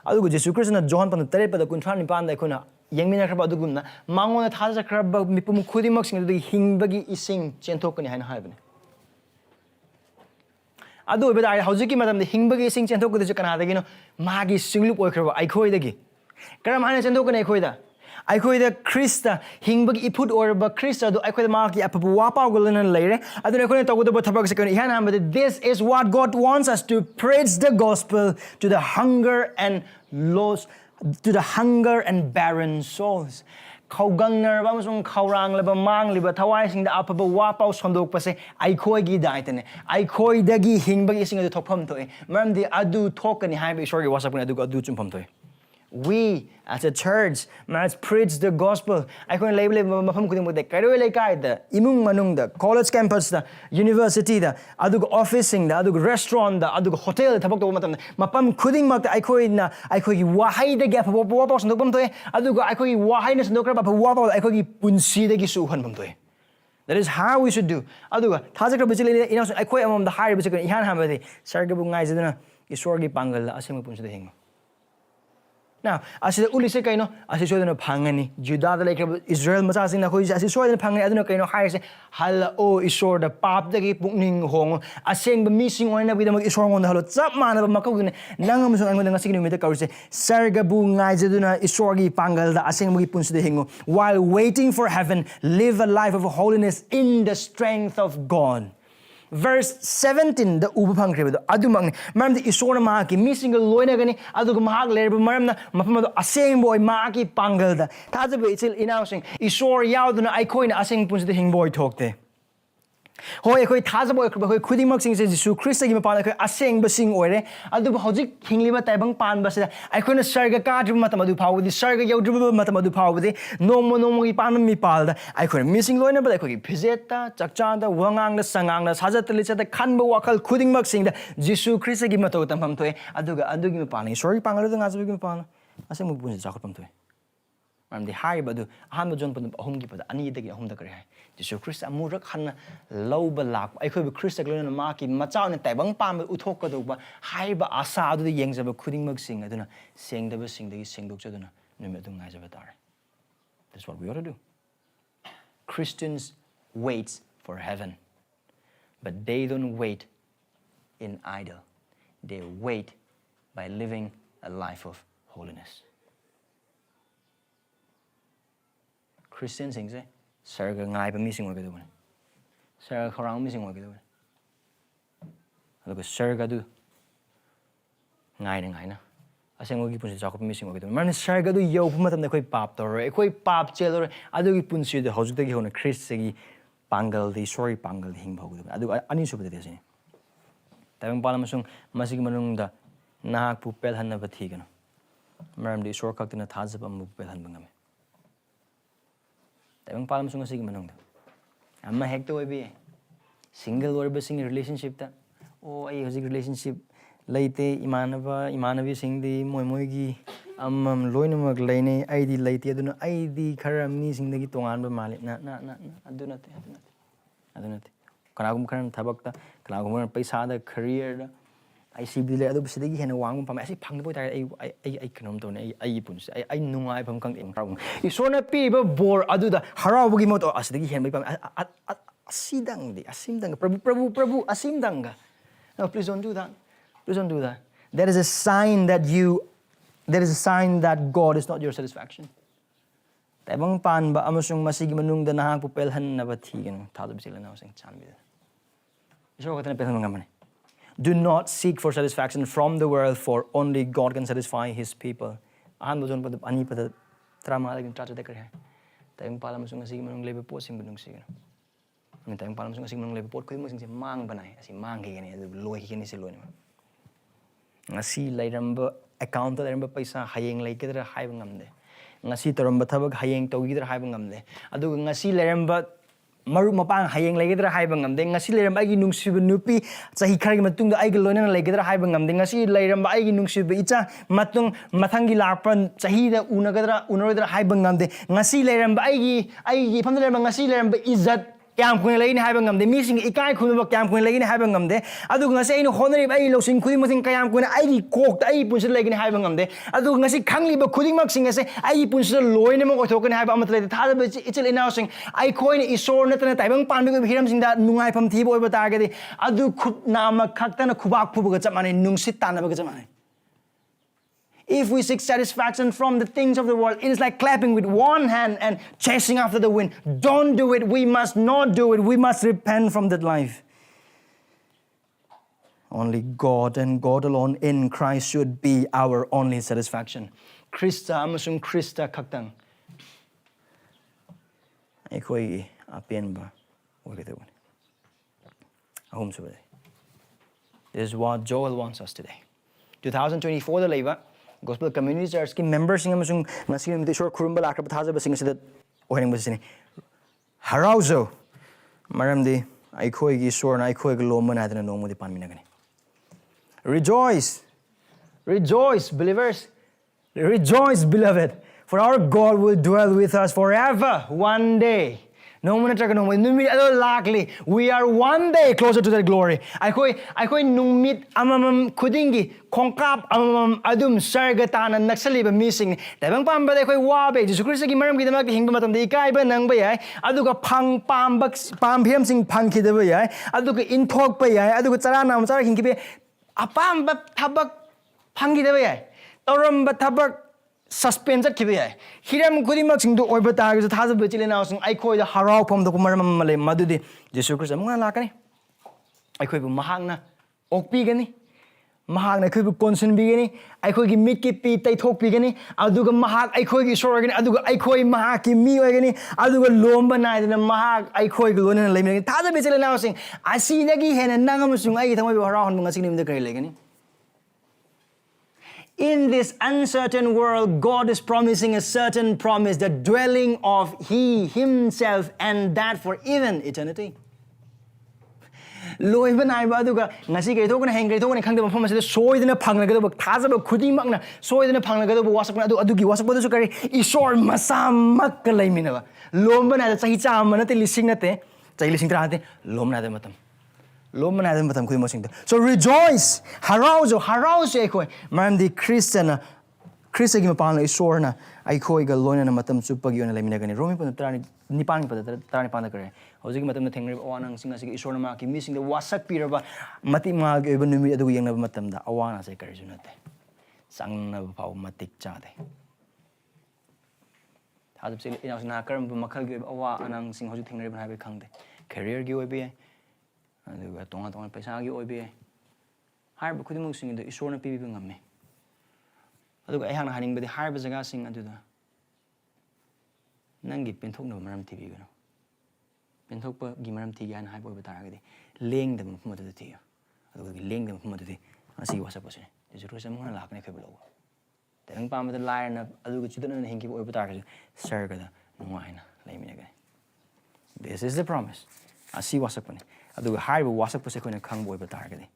[SPEAKER 1] Adugo Jesus Christ na John pan terepa da kuntran pan da kuna yang mina kraba dugumna mangona thaza kraba mipum khudimak sing du hingbagi ising chenthokani haina haibane adu beda ai hojiki madam de hingbagi ising chenthokudi kana dagino magi singlup oikraba Eikhoigi dagi karam haina chenthokani Eikhoigi da Krista hingbagi iput orba Krista do Eikhoigi magi apabu wapau golana leire adu Eikhoigi tagudo thabak sekani ihan hambe this is what God wants us to preach the gospel to the hunger and lost to the hunger and barren souls. Khaugangnarba amasung khauranglaba mangliba thawaisingda apaba wapau sondokpase Eikhoigi daitane Eikhoigi dagi hingbagi ising adu thokpham toe maramdi adu thokani haiba Esorgi wasakpune adu chumpham toe. We as a church must preach the gospel. Eikhoigi label mafam khuding mode karoi lekai da imung manung da college campus da university da aduga officing da aduga restaurant da aduga hotel thabak to matam mapam khuding mak Eikhoigi wahai da gap wa sandokpam toe aduga Eikhoigi wahai na sandokra ba wa Eikhoigi punsi da gi su hanpam toe. That is how we should do. Aduga thazakra bijile inaus Eikhoigi amam da high bijile ihan hamadi sargabu ngai jaduna Esorgi pangal asengba punsi da hing. Now, as the Uli say, as you saw in a pangani, Judah like Israel Matasing, as you saw in a pangani, I don't know, high say, Hala o Esor, the pap the Pukning Hong, Asengba meesingna with the Esor on the Halo, Zapman of Makogin, Nangamson, I'm going to sing with the course, Sargabu, Naizaduna, Esorgi Pangal, the Asengba Punsi the Hingo, while waiting for heaven, live a life of holiness in the strength of God. Verse 17 the ubapang kribedo adumang maram the Esorna Mahakki Meesinggi loinagani aduga mahak lerba maramna mafamado Asengba mahaki pangal da tazabe ichil inausing Esor yauduna Eikhoigi aseng punsi the hingboy thokte hoi Eikhoigi thazaba Eikhoigi khudimak sing se Jesus Christ gi mapana Eikhoigi Asengba sing oire aduba hojik hingliba taibang pan basida Eikhoigi sarga kadru matam adu phawdi sarga yaudru matam adu phawdi nomo gi panam mi palda Eikhoigi Meesinggi loina ba Eikhoigi phizeta chakchanda wangang da sangang da sajatli chata khanba wakal khudimak sing da Jesus Christ gi mataw tampham thoe aduga adugi mapana Esor pangal da ngazabi gi mapana Asengba punsi chakotpam thoe maram di hai badu ahan John pan ahum gi pada ani dagi ahum da kare hai Jesus Christ amurak han lauba lak Eikhoigi Christ glona maki machau ne taibang pam uthok ka doba haiba asa adu yengjaba khudingmak sing aduna sengdaba singdagi sengdok chaduna numi adu ngaijaba tare. That's what we ought to do. Christians wait for heaven, but they don't wait in idle. They wait by living a life of holiness. Christians sing say sarga ngai pa missing oiga dubane sarga khorang missing oiga dubane aduga sarga du ngai na asengba gi punsi chakop missing oiga dubane man sarga du yau puma tamna khoi pap tor khoi pap chelor adugi punsi de hojuk dagi hona Christ gi pangal di sorry pangal hing bhog dubane aduga ani subade desine tabang pala masung masigi manung da nahak pu pelhanna ba thigana maram di Esor khaktina thazaba mu pelhan bangame tabang palam sunga sige manong da amma hekto oibe single orba sing relationship ta o ai hojik relationship leite imanabi singdi moi gi loinamak lainay ID laiti aduna ID khara meesingdagi tonganba mali na adunate kanagum kharan thabakta kanagum paisa career da I see bile adu bisidagi hena wangum pam asi phangbo tar ai kanom to ne ai punsi ai nungai pham kang eng rawung Esorna pi ba bor adu da haraogadabani mo to asidagi hen bai pam asimdang prabhu asimdanga. No, please don't do that. Please don't do that. That is a sign that God is not your satisfaction. Taibang pan ba amasung masigi manung da nahang pu pelhan na ba thigan thadab sila na using chan bi. Isor ko tan pelhan ngamane. Do not seek for satisfaction from the world, for only God can satisfy His people. Ahan buzon pa ani pa trama lagi tracha de kare. Taibang pala masung masigi manung lebe po sing bunung sigan. Taibang pala masung masigi manung lebe pot ko mo sing mang banai asi mang ke ni adu loi ke ni se loi ni. Ngasi lairamba account da lairamba paisa hayeng laikedra haiba ngamde. Ngasi toramba thabak hayeng togidra haiba ngamde. Adu ngasi lairamba maru mapang hayeng laikedra haiba ngamde. Ngasi lairamba agi nungsiba nupi chahi khargi matungda aigi loinana laikedra haiba ngamde. Ngasi lairamba aigi nungsiba icha matung mathangi larpan chahi da unarodra haiba ngamde. Ngasi lairamba aigi famda lairamba ngasi lairamba izzat Kyam kun lagi ni hai bangam de meesing ikai kun ba kyam kun lagi ni hai bangam de adu ngase ai no honori ai lo sing khuding masing kyam kun ai kok ai punsil lagi ni hai bangam de adu ngasi khangli ba khuding mak sing ase ai punsil loine mo ko thok ni hai ba amat le tha ba ichel ina sing ai khoi ni isor na tan taibang pan bi ko hiram sing da nungai pham thi bo ba tar ge de adu khut na ma khak ta na khubak phu ga chamane nungsit tan ba ga chamane. If we seek satisfaction from the things of the world, it is like clapping with one hand and chasing after the wind. Don't do it. We must not do it. We must repent from that life. Only God and God alone in Christ should be our only satisfaction. Krista amasung Krista kaktang. Eikhoigi apienba oigadabani. Ahum subade. This is what Joel wants us today. 2024 the leiba. Gospel Community Church ki members sing amasung ngasi mi Esor khurumba lakra pathaja ba sing sida ohiring ba sini harauzo maram di Eikhoigi Esor na Eikhoigi Lomnaidana nomudi panmina gani. Rejoice believers, rejoice beloved, for our God will dwell with us forever one day. We are one day closer to that glory. Eikhoigi numit amamam khudingi kongkap amamam adum sargatana naksaliba meesing. Taibang pamba da eikhoigi wabe Jesus Christ gi maram gidamak hingba matam da ikaiba nangba yai aduga phang pambak pambiam sing phangkhidaba yai aduga inthok pa yai aduga charana chara hingkibe apamba thabak phangidaba yai toramba thabak suspense kibe yai hiram khudimak sing do oiba tar ga thaja bechile na sing Eikhoigi da harau pham da kumaram male madudi Jesus Christ amunga lakani Eikhoigi bu mahangna okpi gani mahagna khoi bu konsin bi gani Eikhoigi mit ki pi tai thok pi gani aduga mahag Eikhoigi Esor gani aduga Eikhoigi mahaki mi oi gani aduga Lomnaidana mahag Eikhoigi lona leimi gani thaja bechile na sing asidagi hena nangam sung ai thangoi harau hon ngasi nim da kai le gani. In this uncertain world, God is promising a certain promise, the dwelling of He Himself, and that for even eternity. Loiba naiba aduga ngasi kai thokna heng kai thokna khangde mafam asida soidana phanglagadaba thajaba khudimakna soidana phanglagadaba wasakna adugi wasakpadu su kari Esor masamak ka laiminaba Lomnaidana chahi chama nate lising nate chahi lising tra nate Lomnaidana matam. So rejoice, harauzo Eikhoigi. Maram di Krista gi mapang Esorna Eikhoigi loinana matam chupagi ona laimina gani. Romi pun trani nipang pada trani panda kare. Hojigi matam na thengrib awanang singa sigi Esorna Mahakki meesingda wasakpire ba Matik Mangal ge oiba numi adu yengnaba matam da awana sai kare junate. Sangna pau matik chade. Hadap sile ina sina karam makhal ge awa anang sing hoji thengrib na be khangde. Career gi oibe aduga tonga paisa gi oibe harba khudimuk sing da Esorna pibi ngamme aduga ai hang haning badi harba jaga sing aduda nangi penthokna maram tibi gano penthokpa gi maram ti gan hai boiba taragadi lengda mafum adu ti aduga gi lengda mafum adu ti asi wasa posine Jesus Christ amuna lakne kheblo teng pam da laina aduga chudana hingki boiba taragadi sargada nuaina laimina ga. This is the promise. Asi wasakpane aduga haiba wasakpa se koina khang boiba taragadi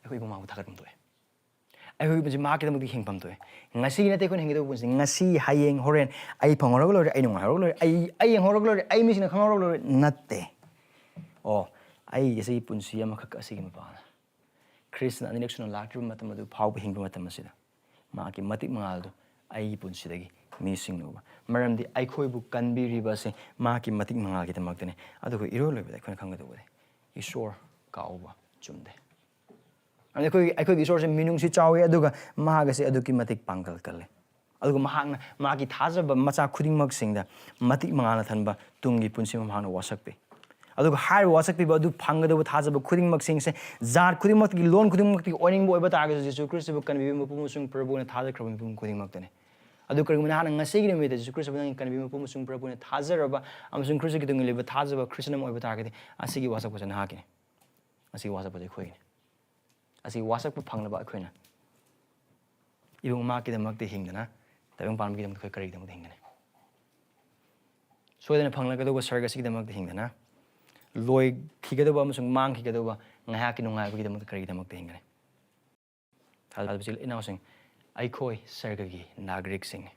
[SPEAKER 1] Eikhoigi bu ma bu thagat mutwe ꯑꯩꯈꯣꯏꯒꯤ ꯄꯨꯟꯁꯤ ꯃꯍꯥꯛꯀꯤꯗꯃꯛꯇ ꯍꯤꯡꯐꯝ ꯊꯣꯛꯑꯦ ꯉꯁꯤ ꯅꯠꯇꯦ ꯑꯩꯈꯣꯏꯅ ꯍꯤꯡꯒꯗꯕ ꯄꯨꯟꯁꯤ ꯉꯁꯤ ꯍꯌꯦꯡ ꯍꯣꯔꯦꯟ ꯑꯩ ꯐꯪꯍꯧꯔꯒ ꯂꯣꯏꯔꯦ ꯑꯩ ꯅꯨꯡꯉꯥꯏꯍꯧꯔꯒ ꯂꯣꯏꯔꯦ ꯑꯩ ꯌꯦꯡꯍꯧꯔꯒ ꯂꯣꯏꯔꯦ ꯑꯩ ꯃꯤꯁꯤꯅ ꯈꯪꯍꯧꯔꯒ ꯂꯣꯏꯔꯦ ꯅꯠꯇꯦ ꯑꯩ ꯑꯁꯤꯒꯤ ꯄꯨꯟꯁꯤ ꯑꯃꯈꯛ ꯑꯁꯤꯒꯤ ꯃꯄꯥꯟꯅ ꯈ꯭ꯔꯤꯁꯅ ꯑꯅꯤꯔꯛ ꯁꯨꯅ ꯂꯥꯛꯇ꯭ꯔꯤꯕ ꯃꯇꯝ ꯑꯗꯨ ꯐꯥꯎꯕ ꯍꯤꯡꯕ ꯃꯇꯝ ꯑꯁꯤꯗ ꯃꯍꯥꯛꯀꯤ ꯃꯇꯤꯛ ꯃꯉꯥꯜꯗꯨ ꯑꯩꯒꯤ ꯄꯨꯟꯁꯤꯗꯒꯤ ꯃꯤꯁꯤꯡꯅ ꯎꯕ ꯃꯔꯝꯗꯤ ꯑꯩꯈꯣꯏꯕꯨ ꯀꯟꯕꯤꯔꯤꯕ ꯑꯁꯤ ꯃꯍꯥꯛꯀꯤ ꯃꯇꯤꯛ ꯃꯉꯥꯜꯒꯤꯗꯃꯛꯇꯅꯤ ꯑꯗꯨꯒ ꯏꯔꯣꯏꯕꯗ ꯑꯩꯈꯣꯏꯅ ꯈꯪꯒꯗꯧꯕꯗꯤ ꯏꯁꯣꯔ ꯀꯥꯎꯕ ꯆꯨꯝꯗꯦ ꯑꯩꯈꯣꯏꯒꯤ ꯏꯁꯣꯔꯁꯦ ꯃꯤꯅꯨꯡꯁꯤ ꯆꯥꯎꯏ ꯑꯗꯨꯒ ꯃꯍꯥꯛ ꯑꯁꯤ ꯑꯗꯨꯛꯀꯤ ꯃꯇꯤꯛ ꯄꯥꯡꯒꯜ ꯀꯜꯂꯤ ꯑꯗꯨꯒ ꯃꯍꯥꯛꯅ ꯃꯍꯥꯛꯀꯤ ꯊꯥꯖꯕ ꯃꯆꯥ ꯈꯨꯗꯤꯡꯃꯛꯁꯤꯡꯗ ꯃꯇꯤꯛ ꯃꯉꯥꯜꯅ ꯊꯟꯕ ꯇꯨꯡꯒꯤ ꯄꯨꯟꯁꯤ ꯃꯍꯥꯛꯅ ꯋꯥꯁꯛꯄꯤ ꯑꯗꯨꯒ ꯍꯥꯏꯔꯤꯕ ꯋꯥꯁꯛꯄꯤꯕ ꯑꯗꯨ ꯐꯪꯒꯗꯕ ꯊꯥꯖꯕ ꯈꯨꯗꯤꯡꯃꯛꯁꯤꯡꯁꯦ ꯖꯥꯠ ꯈꯨꯗꯤꯡꯃꯛꯇꯒꯤ ꯂꯣꯟ ꯈꯨꯗꯤꯡꯃꯛꯇꯒꯤ ꯑꯣꯏꯅꯤꯡꯕ ꯑꯣꯏꯕ ꯇꯥꯔꯒꯁꯨ ꯖꯤꯁꯨ ꯈ꯭ꯔꯤꯁꯇꯕꯨ ꯀꯟꯕꯤꯕ ꯃꯄꯨ ꯑꯃꯁꯨꯡ ꯄ꯭ꯔꯚꯨꯅ ꯊꯥꯖꯈ꯭ꯔꯕ ꯃꯤꯄꯨꯝ ꯈꯨꯗꯤꯡꯃꯛꯇꯅꯤ ꯑꯗꯨ ꯀꯔꯤꯒꯨꯝꯕ ꯅꯍꯥꯛꯅ ꯉꯁꯤꯒꯤ ꯅꯨꯃꯤꯠꯇ ꯖꯤꯁꯨ ꯈ꯭ꯔꯤꯁꯇꯕꯨ ꯅꯪꯒꯤ ꯀꯟꯕꯤꯕ ꯃꯄꯨ ꯑꯃꯁꯨꯡ ꯄ꯭ꯔꯚꯨꯅ ꯊꯥꯖꯔꯕ ꯑꯃꯁꯨꯡ ꯈ꯭ꯔꯤꯁꯇꯒꯤ ꯇꯨꯡꯒꯤ ꯂꯩꯕ ꯊꯥꯖꯕ ꯈ꯭ꯔꯤꯁꯇꯟ ꯑꯃ ꯑꯣꯏꯕ ꯇꯥꯔꯒꯗꯤ ꯑꯁꯤꯒꯤ ꯋꯥꯁꯛꯄꯁꯦ ꯅꯍꯥꯛꯀꯤꯅꯤ ꯑꯁꯤꯒꯤ ꯋꯥꯁꯛꯄꯁꯦ ꯑꯩꯈꯣꯏꯒꯤꯅꯤ ꯑꯁꯤ ꯋꯥꯁꯛꯄ ꯐꯪꯂꯕ ꯑꯩꯈꯣꯏꯅ ꯏꯕꯨꯡ ꯃꯍꯥꯛꯀꯤꯗꯃꯛꯇ ꯍꯤꯡꯗꯅ ꯇꯥꯏꯕꯪ ꯄꯥꯟꯕꯒꯤꯗꯃꯛꯇ ꯑꯩꯈꯣꯏ ꯀꯔꯤꯒꯤꯗꯃꯛꯇ ꯍꯤꯡꯒꯅꯤ ꯁꯣꯏꯗꯅ ꯐꯪꯂꯒꯗꯧꯕ ꯁꯔꯒꯁꯤꯒꯤꯗꯃꯛꯇ ꯍꯤꯡꯗꯅ ꯂꯣꯏꯈꯤꯒꯗꯧꯕ ꯑꯃꯁꯨꯡ ꯃꯥꯡꯈꯤꯒꯗꯧꯕ ꯉꯥꯏꯍꯥꯛꯀꯤ ꯅꯨꯡꯉꯥꯏꯕꯒꯤꯗꯃꯛꯇ ꯀꯔꯤꯒꯤꯗꯃꯛꯇ ꯍꯤꯡꯒꯅꯤ ꯊꯥꯖꯕꯁꯤ ꯏꯅꯥꯎꯁꯤꯡ ꯑꯩꯈꯣꯏ ꯁꯔꯒꯒꯤ ꯅꯥꯒꯔꯤꯛꯁꯤꯡꯅꯤ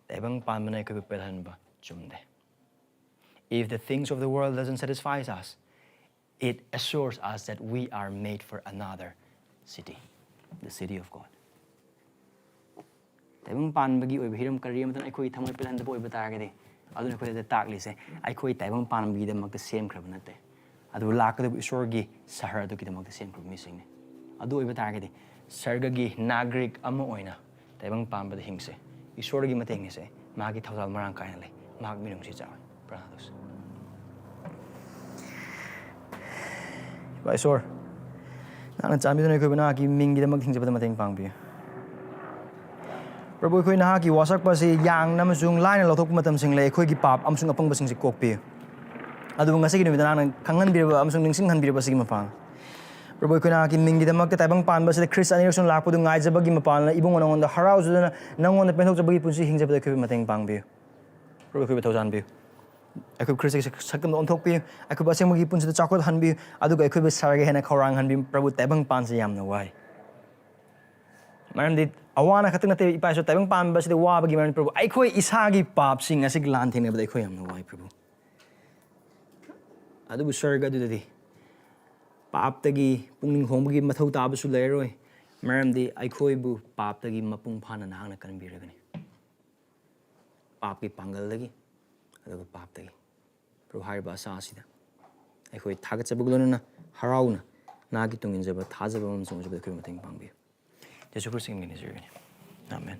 [SPEAKER 1] ꯇꯥꯏꯕꯪ ꯄꯥꯟꯕꯅ ꯑꯩꯈꯣꯏꯕꯨ ꯄꯦꯜꯍꯟꯕ ꯆꯨꯝꯗꯦ If the things of the world doesn't satisfy us, it assures us that we are made for another city, the city of God. Taibang panbagi oiba hiram kari amatan aikoi thamoi pelanda oiba taragade aduna aikoi da taklise aikoi taibang panbagi damakta semkhraba natte adu lakkadaba Esorgi sahar adu kidamakta semkhraba misingni adu oiba taragade sargagi nagrik ama oina taibang panbada hingse Esorgi matengni se magi thawjal marang kaina lei mag minungsi chawi prados Esor nana chamiduna aikoi bana ki mingi damak hingjabada mateng pangbi Prabhu ꯑꯩꯈꯣꯏ ꯅꯍꯥꯛꯀꯤ ꯋꯥꯁꯛꯄ ꯑꯁꯤ ꯌꯥꯡꯅ ꯑꯃꯁꯨꯡ ꯂꯥꯏꯅ ꯂꯧꯊꯣꯛꯄ ꯃꯇꯝꯁꯤꯡ ꯂꯩ ꯑꯩꯈꯣꯏꯒꯤ ꯄꯥꯞ ꯑꯃꯁꯨꯡ ꯑꯄꯪꯕꯁꯤꯡꯁꯤ ꯀꯣꯛꯄꯤꯌꯨ ꯑꯗꯨꯕꯨ ꯉꯁꯤꯒꯤ ꯅꯨꯃꯤꯠꯇ ꯅꯍꯥꯛꯅ ꯈꯪꯍꯟꯕꯤꯔꯕ ꯑꯃꯁꯨꯡ ꯅꯤꯡꯁꯤꯡꯍꯟꯕꯤꯔꯕ ꯑꯁꯤꯒꯤ ꯃꯄꯥꯟ Prabhu ꯑꯩꯈꯣꯏ ꯅꯍꯥꯛꯀꯤ ꯃꯤꯡꯒꯤꯗꯃꯛꯇ ꯇꯥꯏꯕꯪ ꯄꯥꯟꯕ ꯑꯁꯤꯗ ꯈ꯭ꯔꯤꯁ ꯑꯅꯤꯔꯛꯁꯨꯅ ꯂꯥꯛꯄꯗꯨ ꯉꯥꯏꯖꯕꯒꯤ ꯃꯄꯥꯟꯅ ꯏꯕꯨꯡꯉꯣ ꯅꯉꯣꯟꯗ ꯍꯔꯥꯎꯖꯗꯨꯅ ꯅꯉꯣꯟꯗ ꯄꯦꯟꯊꯣꯛꯆꯕꯒꯤ ꯄꯨꯟꯁꯤ ꯍꯤꯡꯖꯕꯗ ꯑꯩꯈꯣꯏꯕꯨ ꯃꯇꯦꯡ ꯄꯥꯡꯕꯤꯌꯨ Prabhu ꯑꯩꯈꯣꯏꯕꯨ ꯊꯧꯖꯥꯟꯕꯤꯌꯨ ꯑꯩꯈꯣꯏ ꯈ꯭ꯔꯤꯁꯇꯒꯤ ꯁꯛꯇꯝꯗ ꯑꯣꯟꯊꯣꯛꯄꯤꯌꯨ ꯑꯩꯈꯣꯏꯕꯨ ꯑꯁꯦꯡꯕꯒꯤ ꯄꯨꯟꯁꯤꯗ ꯆꯥꯎꯈꯠꯍꯟꯕꯤꯌꯨ ꯑꯗꯨꯒ ꯑꯩꯈꯣꯏꯕꯨ ꯁꯔꯒ ꯍꯦꯟꯅ ꯈꯧꯔꯥꯡꯍꯟꯕꯤꯌꯨ Prabhu ꯇꯥꯏꯕꯪ ꯄꯥꯟꯕꯁꯤ ꯌꯥꯝꯅ ꯋꯥꯏ ꯃꯔꯝꯗꯤ ꯑꯋꯥꯅ ꯈꯛꯇ ꯅꯠꯇꯦ ꯏꯄꯥ ꯏꯁꯣꯔ ꯇꯥꯏꯕꯪ ꯄꯥꯟꯕ ꯑꯁꯤꯗ ꯋꯥꯕꯒꯤ ꯃꯔꯝꯗꯤ Prabhu ꯑꯩꯈꯣꯏ ꯏꯁꯥꯒꯤ ꯄꯥꯞꯁꯤꯡ ꯑꯁꯤꯒꯤ ꯂꯥꯟ ꯊꯦꯡꯅꯕꯗ ꯑꯩꯈꯣꯏ ꯌꯥꯝꯅ ꯋꯥꯏ Prabhu ꯑꯗꯨꯕꯨ ꯁꯔꯒ ꯑꯗꯨꯗꯗꯤ ꯄꯥꯞꯇꯒꯤ ꯄꯨꯛꯅꯤꯡ ꯍꯣꯡꯕꯒꯤ ꯃꯊꯧ ꯇꯥꯕꯁꯨ ꯂꯩꯔꯣꯏ ꯃꯔꯝꯗꯤ ꯑꯩꯈꯣꯏꯕꯨ ꯄꯥꯞꯇꯒꯤ ꯃꯄꯨꯡ ꯐꯥꯅ ꯅꯍꯥꯛꯅ ꯀꯟꯕꯤꯔꯒꯅꯤ ꯄꯥꯞꯀꯤ ꯄꯥꯡꯒꯜꯗꯒꯤ ꯑꯗꯨꯒ ꯄꯥꯞꯇꯒꯤ Prabhu ꯍꯥꯏꯔꯤꯕ ꯑꯁꯥ ꯑꯁꯤꯗ ꯑꯩꯈꯣꯏ ꯊꯥꯒꯠꯆꯕꯒ ꯂꯣꯏꯅꯅ ꯍꯔꯥꯎꯅ ꯅꯍꯥꯛꯀꯤ ꯇꯨꯡ ꯏꯟꯖꯕ ꯊꯥꯖꯕ ꯑꯃꯁꯨꯡ ꯎꯖꯕꯗ ꯑꯩꯈꯣꯏꯕꯨ ꯃꯇꯦꯡ ꯄꯥꯡꯕꯤꯌꯨ ꯖꯦꯁꯨ ꯈ꯭ꯔꯤꯁꯇꯒꯤ ꯃꯤꯡꯗ ꯅꯤꯖꯔꯤꯕꯅꯤ Amen